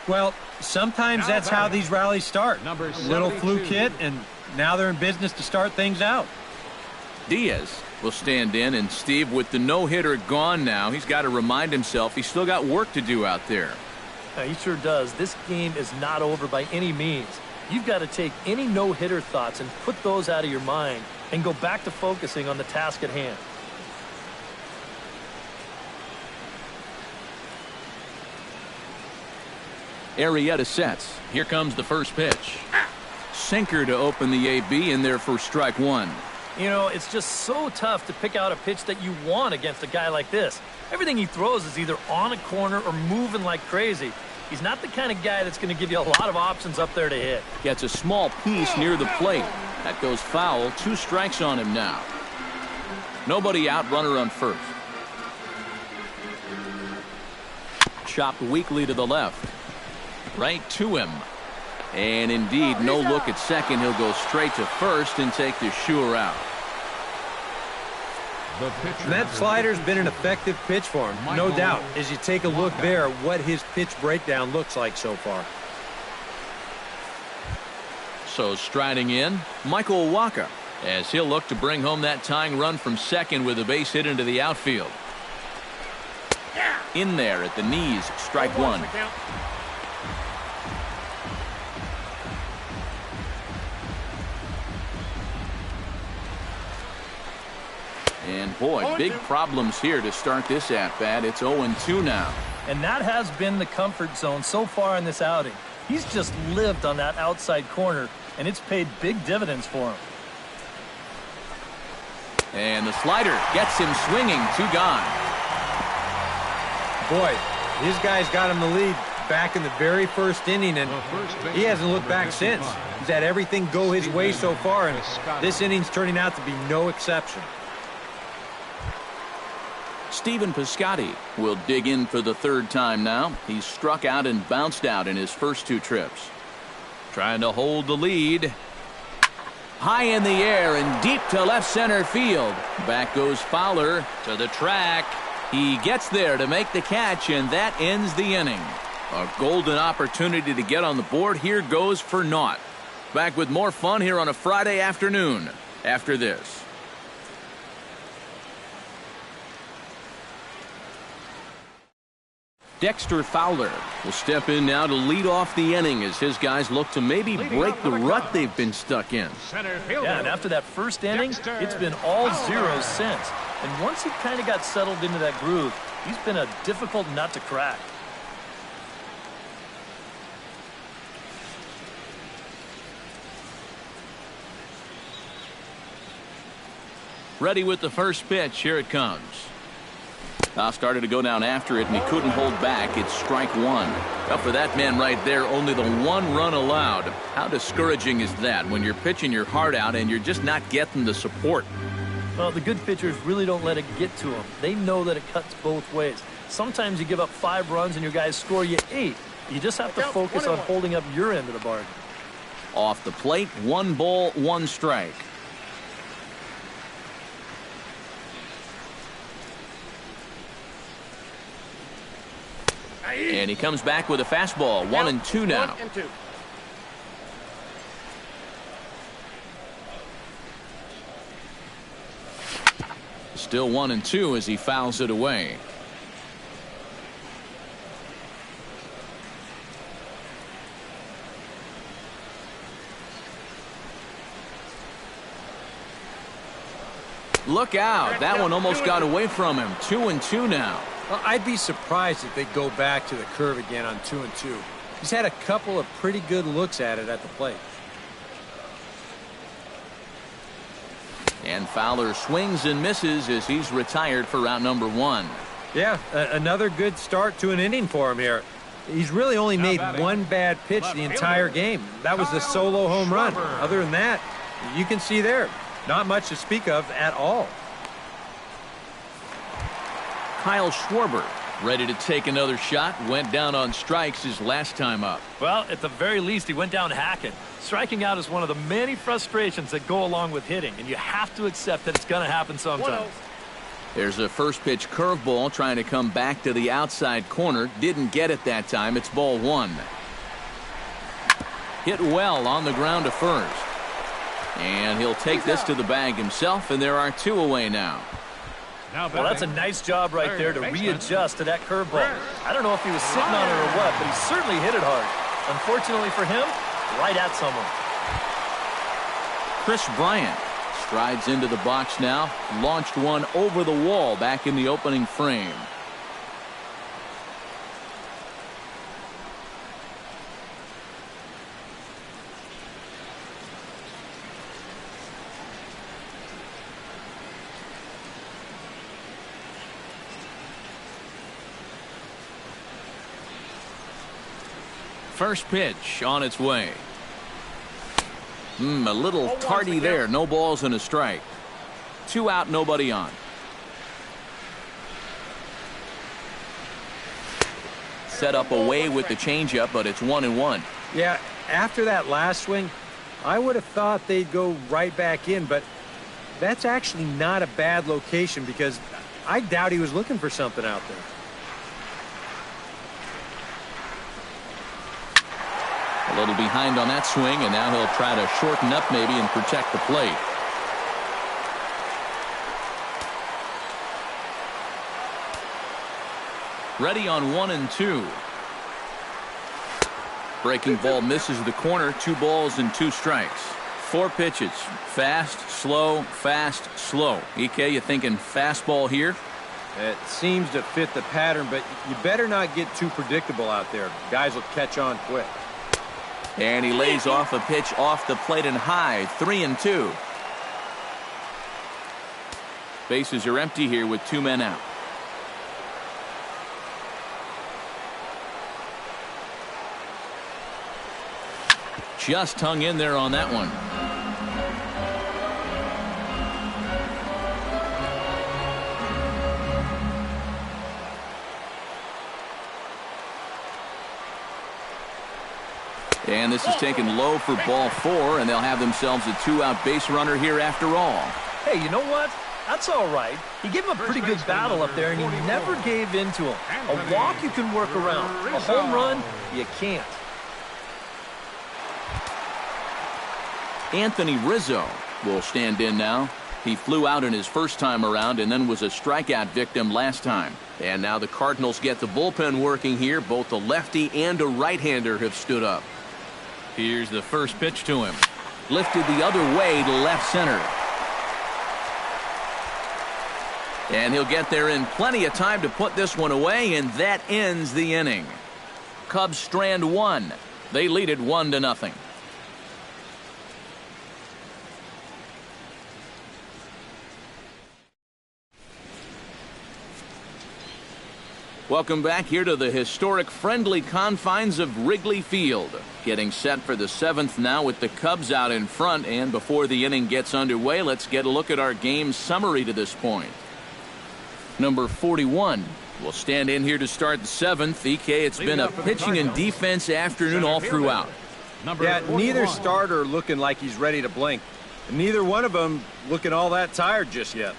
Well, sometimes that's how these rallies start. Little fluke hit, and now they're in business to start things out. Diaz will stand in, and Steve, with the no-hitter gone now, he's got to remind himself he's still got work to do out there. He sure does. This game is not over by any means. You've got to take any no-hitter thoughts and put those out of your mind and go back to focusing on the task at hand. Arrieta sets. Here comes the first pitch. Sinker to open the AB in there for strike one. You know, it's just so tough to pick out a pitch that you want against a guy like this. Everything he throws is either on a corner or moving like crazy. He's not the kind of guy that's going to give you a lot of options up there to hit. Gets a small piece near the plate. That goes foul. 2 strikes on him now. Nobody out, runner on first. Chopped weakly to the left. Right to him. And indeed, no look at second. He'll go straight to first and take the sure out. And that slider's been an effective pitch for him, no doubt, as you take a look there at what his pitch breakdown looks like so far. So striding in, Michael Wacha, as he'll look to bring home that tying run from second with a base hit into the outfield. In there at the knees, strike one. And boy, big problems here to start this at-bat. It's 0-2 now. And that has been the comfort zone so far in this outing. He's just lived on that outside corner, and it's paid big dividends for him. And the slider gets him swinging. 2 gone. Boy, his guys got him the lead back in the very first inning, and he hasn't looked back since. He's had everything go his way so far, and this inning's turning out to be no exception. Stephen Piscotty will dig in for the 3rd time now. He's struck out and bounced out in his first 2 trips. Trying to hold the lead. High in the air and deep to left center field. Back goes Fowler to the track. He gets there to make the catch, and that ends the inning. A golden opportunity to get on the board here goes for naught. Back with more fun here on a Friday afternoon after this. Dexter Fowler will step in now to lead off the inning as his guys look to maybe break the rut they've been stuck in. Yeah, and after that first inning, it's been all zeros since. And once he kind of got settled into that groove, he's been a difficult nut to crack. Ready with the first pitch. Here it comes. Now started to go down after it, and he couldn't hold back. It's strike one. Up for that man right there, only the 1 run allowed. How discouraging is that when you're pitching your heart out and you're just not getting the support? Well, the good pitchers really don't let it get to them. They know that it cuts both ways. Sometimes you give up 5 runs and your guys score you 8. You just have to focus on holding up your end of the bargain. Off the plate, 1 ball, 1 strike. And he comes back with a fastball. 1-2 now. 1-2. Still 1-2 as he fouls it away. Look out. That one almost got away from him. 2-2 now. Well, I'd be surprised if they go back to the curve again on 2-2. He's had a couple of pretty good looks at it at the plate. And Fowler swings and misses as he's retired for round number 1. Yeah, another good start to an inning for him here. He's really only made one bad pitch the entire game. That was the solo home run. Other than that, you can see there, not much to speak of at all. Kyle Schwarber ready to take another shot. Went down on strikes his last time up. Well, at the very least, he went down hacking. Striking out is one of the many frustrations that go along with hitting, and you have to accept that it's going to happen sometimes. There's a first pitch curveball trying to come back to the outside corner. Didn't get it that time. It's ball 1. Hit well on the ground to first. And he'll take this to the bag himself, and there are 2 away now. Well, that's a nice job right there to readjust to that curveball. I don't know if he was sitting on it or what, but he certainly hit it hard. Unfortunately for him, right at someone. Chris Bryant strides into the box now. Launched one over the wall back in the opening frame. First pitch on its way. A little tardy there. No balls and a strike. 2 out, nobody on. Set up away with the changeup, but it's 1-1. Yeah, after that last swing, I would have thought they'd go right back in, but that's actually not a bad location because I doubt he was looking for something out there. A little behind on that swing, and now he'll try to shorten up maybe and protect the plate. Ready on 1-2. Breaking ball misses the corner. 2 balls and 2 strikes. 4 pitches. Fast, slow, fast, slow. EK, you thinking fastball here? It seems to fit the pattern, but you better not get too predictable out there. Guys will catch on quick. And he lays off a pitch off the plate and high. 3-2. Bases are empty here with 2 men out. Just hung in there on that one. And this is taken low for ball 4, and they'll have themselves a 2-out base runner here after all. Hey, you know what? That's all right. He gave him a pretty good battle up there, and he never gave in to him. A walk you can work around. A home run, you can't. Anthony Rizzo will stand in now. He flew out in his first time around and then was a strikeout victim last time. And now the Cardinals get the bullpen working here. Both a lefty and a right-hander have stood up. Here's the first pitch to him. Lifted the other way to left center. And he'll get there in plenty of time to put this one away, and that ends the inning. Cubs strand 1. They lead it 1-0. Welcome back here to the historic friendly confines of Wrigley Field. Getting set for the 7th now with the Cubs out in front. And before the inning gets underway, let's get a look at our game summary to this point. Number 41 will stand in here to start the 7th. EK, it's been a pitching and defense afternoon all throughout. Yeah, neither starter looking like he's ready to blink. And neither one of them looking all that tired just yet.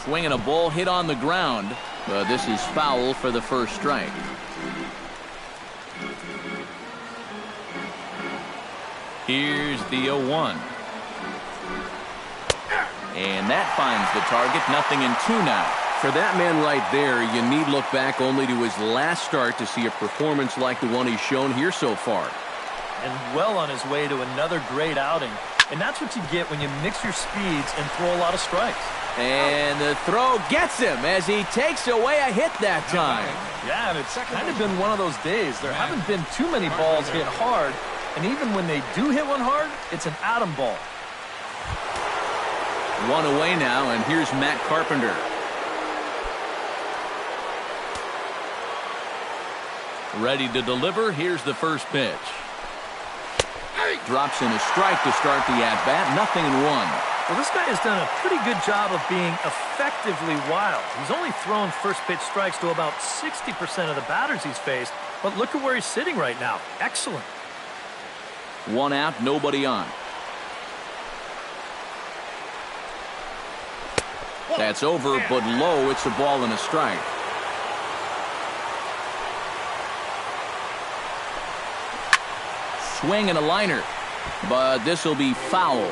Swinging a ball hit on the ground. This is foul for the first strike. Here's the 0-1. And that finds the target. 0-2 now. For that man right there, you need look back only to his last start to see a performance like the one he's shown here so far. And well on his way to another great outing. And that's what you get when you mix your speeds and throw a lot of strikes. And the throw gets him as he takes away a hit that time. Yeah, and it's kind of been one of those days. There haven't been too many balls hit hard. And even when they do hit one hard, it's an atom ball. One away now, and here's Matt Carpenter. Ready to deliver. Here's the first pitch. Drops in a strike to start the at-bat. 0-1. Well, this guy has done a pretty good job of being effectively wild. He's only thrown first pitch strikes to about 60% of the batters he's faced. But look at where he's sitting right now. Excellent. One out, nobody on. That's over, but low. It's a ball and a strike. Swing and a liner, but this will be foul.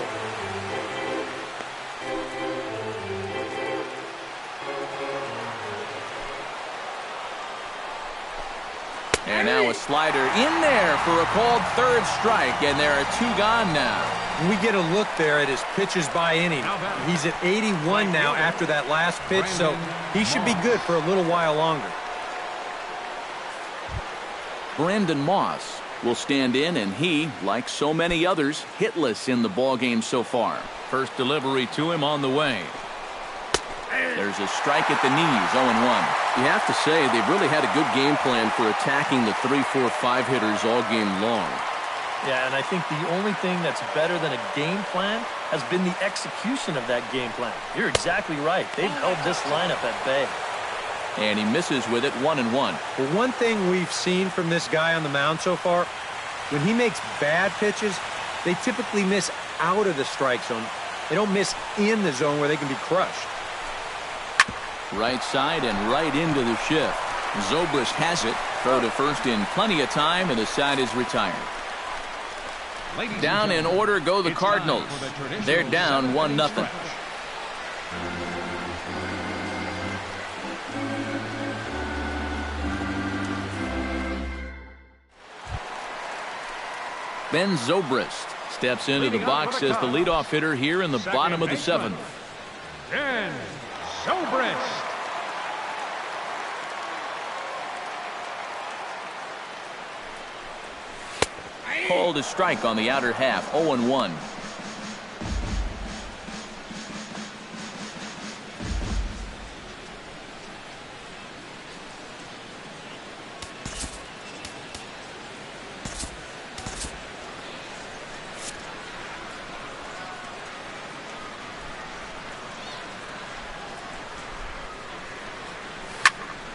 And now a slider in there for a called third strike, and there are 2 gone now. We get a look there at his pitches by inning. He's at 81 now after that last pitch, so he should be good for a little while longer. Brandon Moss will stand in, and he, like so many others, hitless in the ballgame so far. First delivery to him on the way. There's a strike at the knees, 0-1. You have to say they've really had a good game plan for attacking the 3, 4, 5 hitters all game long. Yeah, and I think the only thing that's better than a game plan has been the execution of that game plan. You're exactly right. They've held this lineup at bay. And he misses with it, 1-1. Well, one thing we've seen from this guy on the mound so far, when he makes bad pitches, they typically miss out of the strike zone. They don't miss in the zone where they can be crushed. Right side and right into the shift. Zobrist has it. Throw to first in plenty of time, and the side is retired. Down in order go the Cardinals. They're down 1-0. Ben Zobrist steps into the box as the leadoff hitter here in the bottom of the 7th. Ben Zobrist. Called a strike on the outer half, 0-1.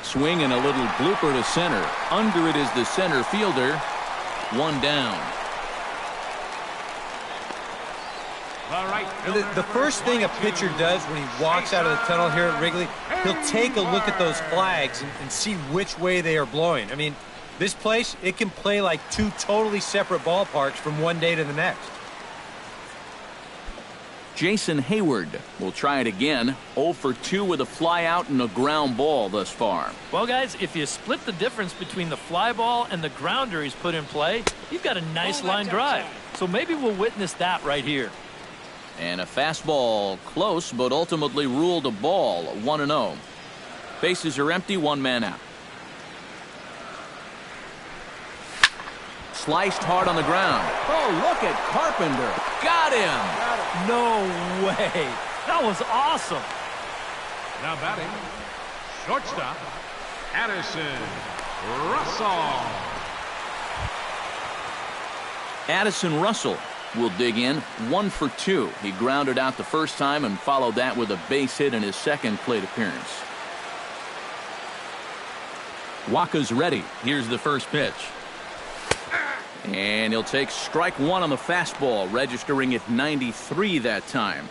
Swing and a little blooper to center. Under it is the center fielder. 1 down. The first thing a pitcher does when he walks out of the tunnel here at Wrigley, he'll take a look at those flags and see which way they are blowing. I mean, this place, it can play like 2 totally separate ballparks from one day to the next. Jason Hayward will try it again. 0 for 2 with a fly out and a ground ball thus far. Well, guys, if you split the difference between the fly ball and the grounder he's put in play, you've got a nice line drive. So maybe we'll witness that right here. And a fastball close, but ultimately ruled a ball. 1-0. Bases are empty, 1 man out. Sliced hard on the ground. Oh, look at Carpenter. Got him. No way. That was awesome. Now batting, shortstop, Addison Russell. Addison Russell will dig in. 1 for 2. He grounded out the first time and followed that with a base hit in his second plate appearance. Waka's ready. Here's the first pitch. And he'll take strike 1 on the fastball, registering at 93 that time.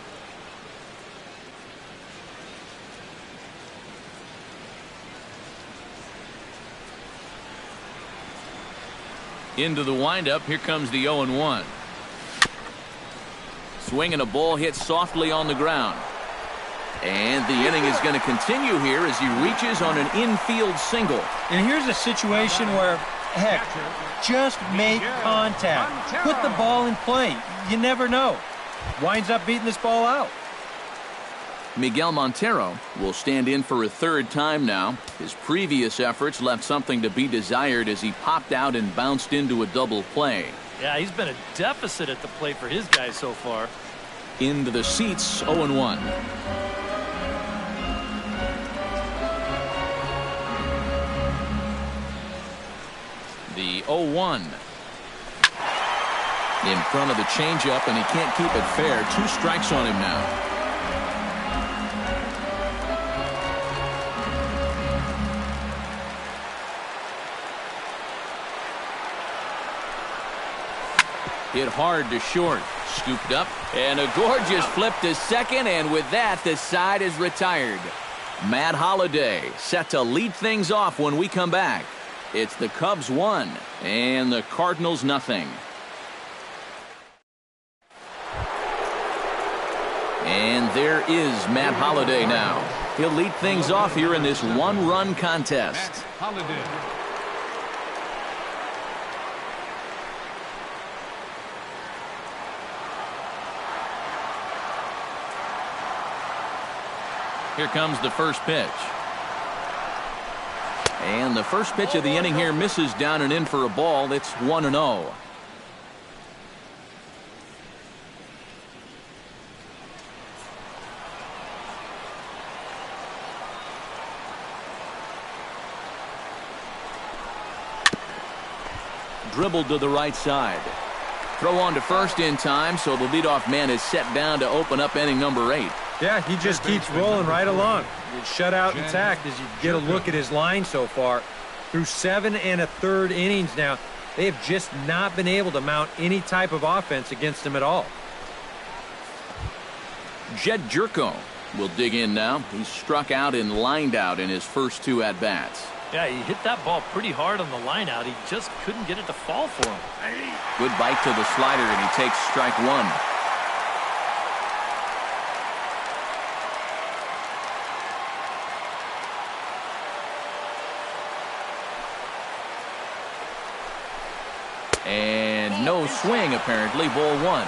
Into the windup. Here comes the 0-1. swing and a ball hit softly on the ground. And the inning is going to continue here as he reaches on an infield single. And here's a situation where, heck, just make contact. Put the ball in play. You never know. Winds up beating this ball out. Miguel Montero will stand in for a third time now. His previous efforts left something to be desired as he popped out and bounced into a double play. Yeah, he's been a deficit at the plate for his guys so far. Into the seats, 0-1. The 0-1. In front of the changeup, and he can't keep it fair. 2 strikes on him now. Hit hard to short. Scooped up. And a gorgeous flip to second. And with that, the side is retired. Matt Holliday set to lead things off when we come back. It's the Cubs 1 and the Cardinals nothing. And there is Matt Holliday now. He'll lead things off here in this one-run contest. Holliday. Here comes the first pitch. And the first pitch of the inning here misses down and in for a ball. It's 1-0. Dribbled to the right side. Throw on to first in time, so the leadoff man is set down to open up inning number 8. Yeah, he just keeps rolling right along. Shut out intact as you get a look at his line so far. Through 7 1/3 innings now, they have just not been able to mount any type of offense against him at all. Jed Jerko will dig in now. He struck out and lined out in his first 2 at-bats. Yeah, he hit that ball pretty hard on the line out. He just couldn't get it to fall for him. Good bite to the slider, and he takes strike 1. And no swing, apparently. Ball 1.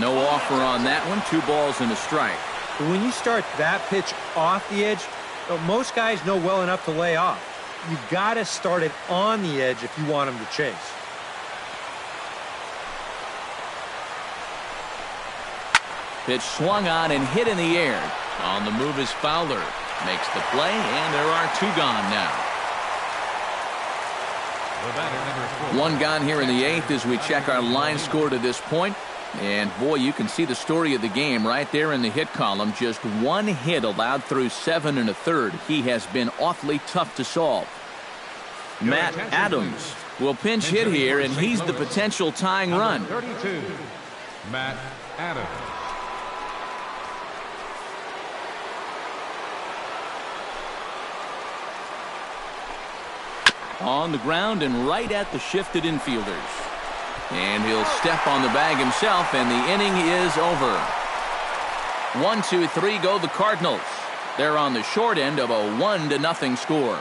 No offer on that one. 2 balls and a strike. But when you start that pitch off the edge, most guys know well enough to lay off. You got to start it on the edge if you want him to chase. Pitch swung on and hit in the air. On the move is Fowler. Makes the play, and there are 2 gone now. 1 gone here in the 8th as we check our line score to this point. And boy, you can see the story of the game right there in the hit column. Just 1 hit allowed through 7 1/3. He has been awfully tough to solve. Matt Adams will pinch hit here, and he's the potential tying run. 32, Matt Adams. On the ground and right at the shifted infielders. And he'll step on the bag himself, and the inning is over. 1, 2, 3 go the Cardinals. They're on the short end of a 1-0 score.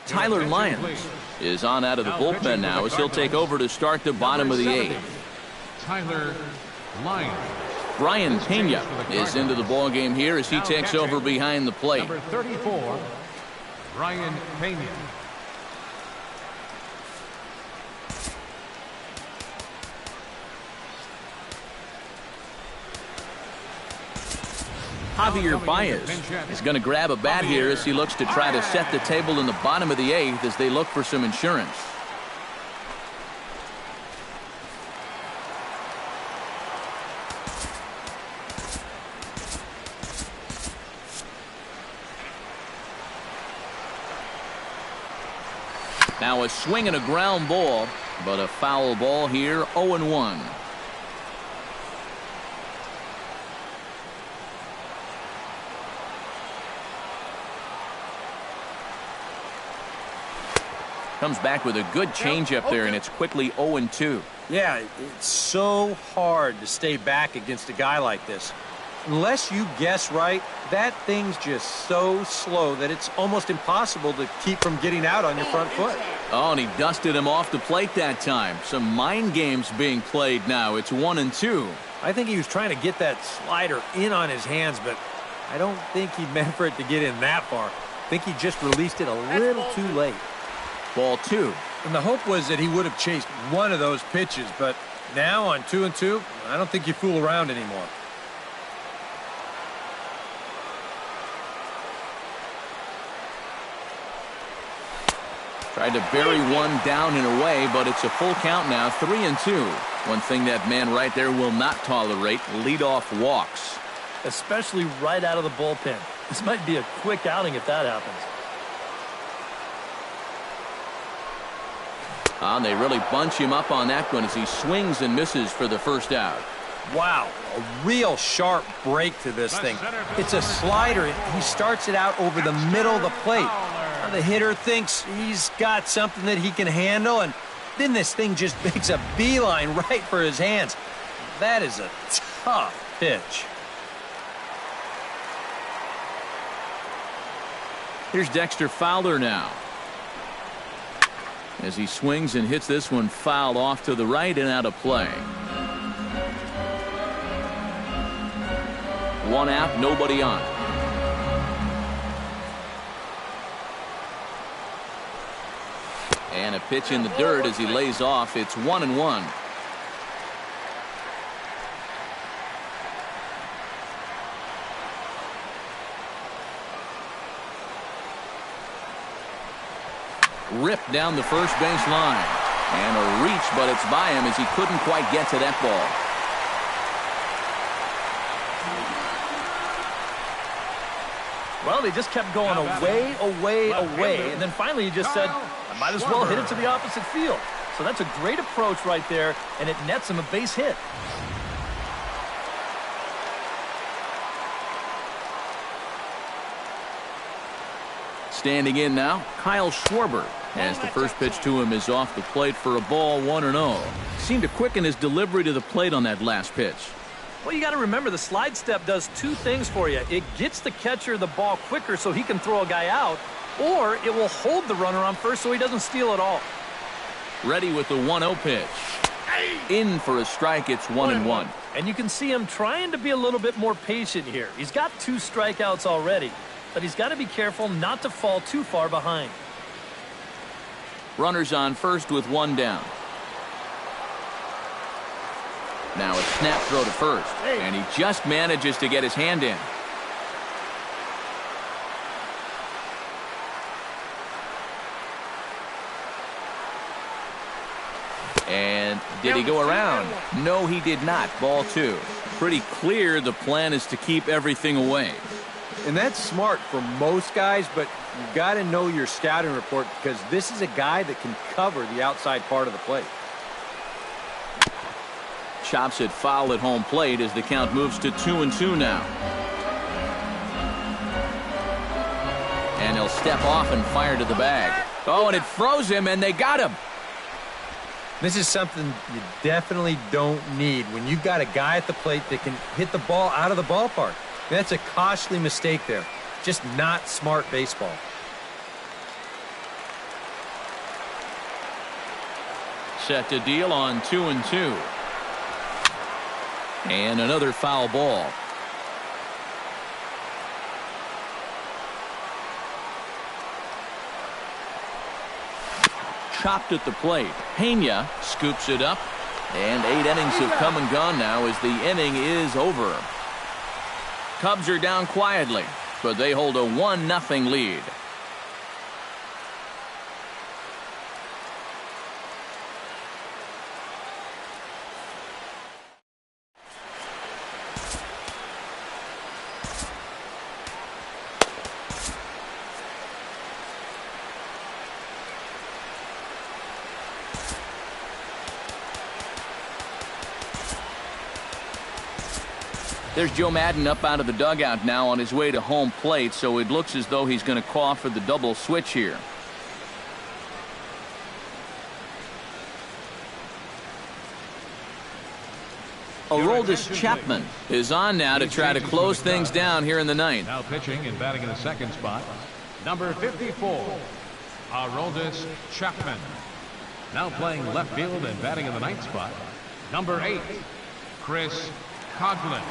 Tyler Lyons is on out of the bullpen now as he'll take over to start the bottom of the 8th. Tyler Lyons. Brian Pena is into the ballgame here as he takes over behind the plate. Number 34, Brian Pena. Javier Baez is going to grab a bat here as he looks to try to set the table in the bottom of the 8th as they look for some insurance. Now a swing and a ground ball, but a foul ball here, 0-1. Comes back with a good changeup there, and it's quickly 0-2. Yeah, it's so hard to stay back against a guy like this. Unless you guess right, that thing's just so slow that it's almost impossible to keep from getting out on your front foot. Oh, and he dusted him off the plate that time. Some mind games being played now. It's 1-2. I think he was trying to get that slider in on his hands, but I don't think he meant for it to get in that far. I think he just released it a little too late. Ball 2. And the hope was that he would have chased one of those pitches, but now on 2-2, I don't think you fool around anymore. Tried to bury one down and away, but it's a full count now, 3-2. One thing that man right there will not tolerate, leadoff walks. Especially right out of the bullpen. This might be a quick outing if that happens. And they really bunch him up on that one as he swings and misses for the first out. Wow, a real sharp break to this thing. It's a slider. He starts it out over the middle of the plate. Now the hitter thinks he's got something that he can handle, and then this thing just makes a beeline right for his hands. That is a tough pitch. Here's Dexter Fowler now, as he swings and hits this one foul off to the right and out of play. One out, nobody on. And a pitch in the dirt as he lays off. It's 1-1. Ripped down the first base line. And a reach, but it's by him as he couldn't quite get to that ball. Well, they just kept going away, and then finally he just said, I might as well hit it to the opposite field. So that's a great approach right there, and it nets him a base hit. Standing in now, Kyle Schwarber, as the first pitch to him is off the plate for a ball, 1-0. Seemed to quicken his delivery to the plate on that last pitch. Well, you got to remember the slide step does two things for you. It gets the catcher the ball quicker so he can throw a guy out, or it will hold the runner on first so he doesn't steal it all. Ready with the 1-0 pitch. In for a strike. It's 1-1. And you can see him trying to be a little bit more patient here. He's got 2 strikeouts already, but he's got to be careful not to fall too far behind. Runners on first with 1 down. Now a snap throw to first, and he just manages to get his hand in. And did he go around? No, he did not. Ball 2. Pretty clear the plan is to keep everything away. And that's smart for most guys, but you've got to know your scouting report because this is a guy that can cover the outside part of the plate. Chops it foul at home plate as the count moves to 2-2 now. And he'll step off and fire to the bag. Oh, and it froze him, and they got him. This is something you definitely don't need when you've got a guy at the plate that can hit the ball out of the ballpark. That's a costly mistake there. Just not smart baseball. Set to deal on 2-2. And another foul ball. Chopped at the plate. Pena scoops it up. And 8 innings have come and gone now as the inning is over. Cubs are down quietly, but they hold a 1-0 lead. There's Joe Madden up out of the dugout now on his way to home plate, so it looks as though he's going to call for the double switch here. Aroldis Chapman is on now to try to close things down here in the ninth. Now pitching and batting in the second spot, number 54, Aroldis Chapman. Now playing left field and batting in the ninth spot, number 8, Chris Coghlan.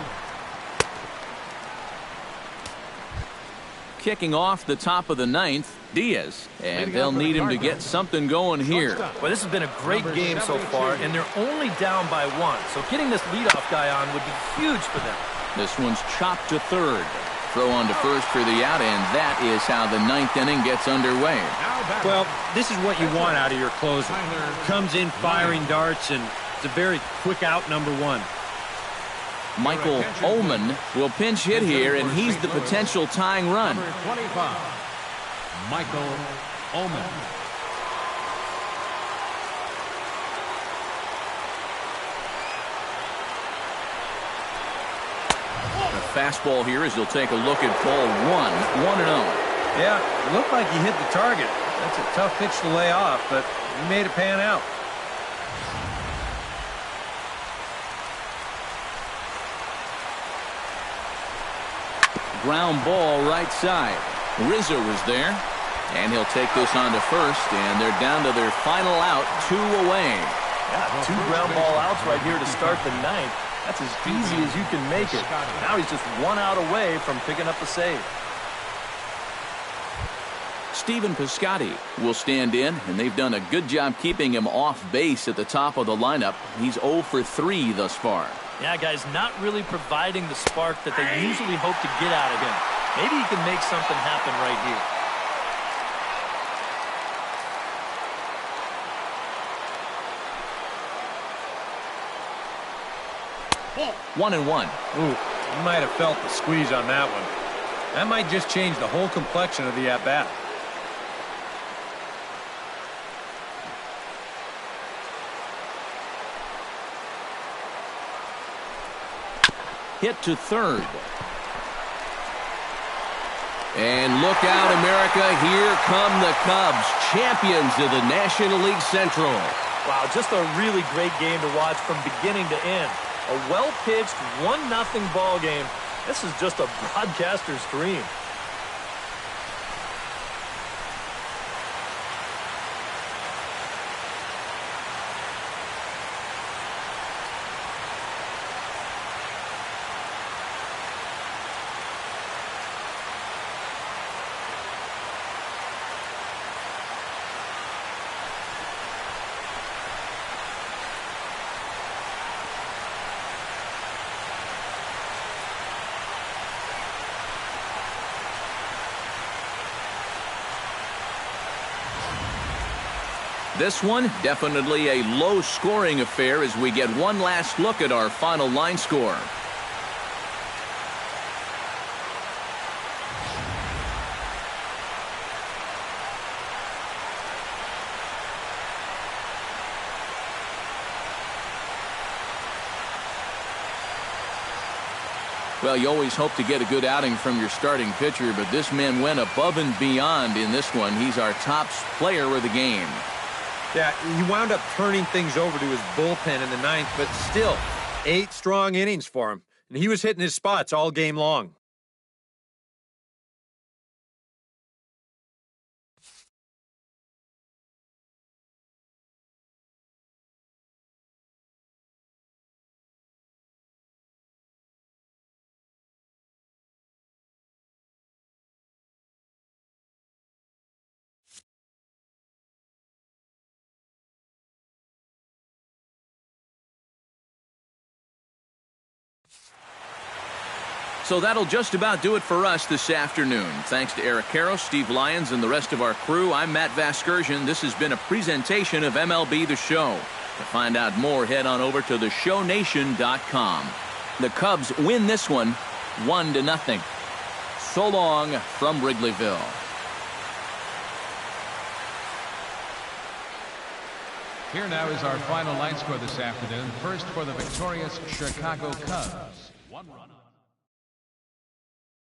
Kicking off the top of the ninth, Diaz, and they'll need him to get something going here. Well, this has been a great game so far, and they're only down by 1. So getting this leadoff guy on would be huge for them. This one's chopped to third. Throw on to first for the out, and that is how the ninth inning gets underway. Well, this is what you want out of your closer. Comes in firing darts, and it's a very quick out, number 1. Michael Ullman will pinch hit here, and he's the potential tying run. Number 25, Michael Ullman. The fastball here as he'll take a look at ball 1-0. Yeah, it looked like he hit the target. That's a tough pitch to lay off, but he made it pan out. Ground ball right side. Rizzo was there, and he'll take this on to first, and they're down to their final out, 2 away. Yeah, 2 ground ball outs right here to start the ninth. That's as easy as you can make it. Now he's just 1 out away from picking up the save. Stephen Piscotty will stand in, and they've done a good job keeping him off base at the top of the lineup. He's 0 for 3 thus far. Yeah, guys, not really providing the spark that they usually hope to get out of him. Maybe he can make something happen right here. 1-1. Ooh, you might have felt the squeeze on that one. That might just change the whole complexion of the at-bat. Hit to third. And look out, America. Here come the Cubs, champions of the National League Central. Wow, just a really great game to watch from beginning to end. A well-pitched 1-0 ball game. This is just a broadcaster's dream. This one, definitely a low-scoring affair as we get one last look at our final line score. Well, you always hope to get a good outing from your starting pitcher, but this man went above and beyond in this one. He's our top player of the game. Yeah, he wound up turning things over to his bullpen in the ninth, but still, 8 strong innings for him. And he was hitting his spots all game long. So that'll just about do it for us this afternoon. Thanks to Eric Karros, Steve Lyons, and the rest of our crew. I'm Matt Vasgersian. This has been a presentation of MLB The Show. To find out more, head on over to theshownation.com. The Cubs win this one 1-0. So long from Wrigleyville. Here now is our final line score this afternoon. First for the victorious Chicago Cubs. 1 run.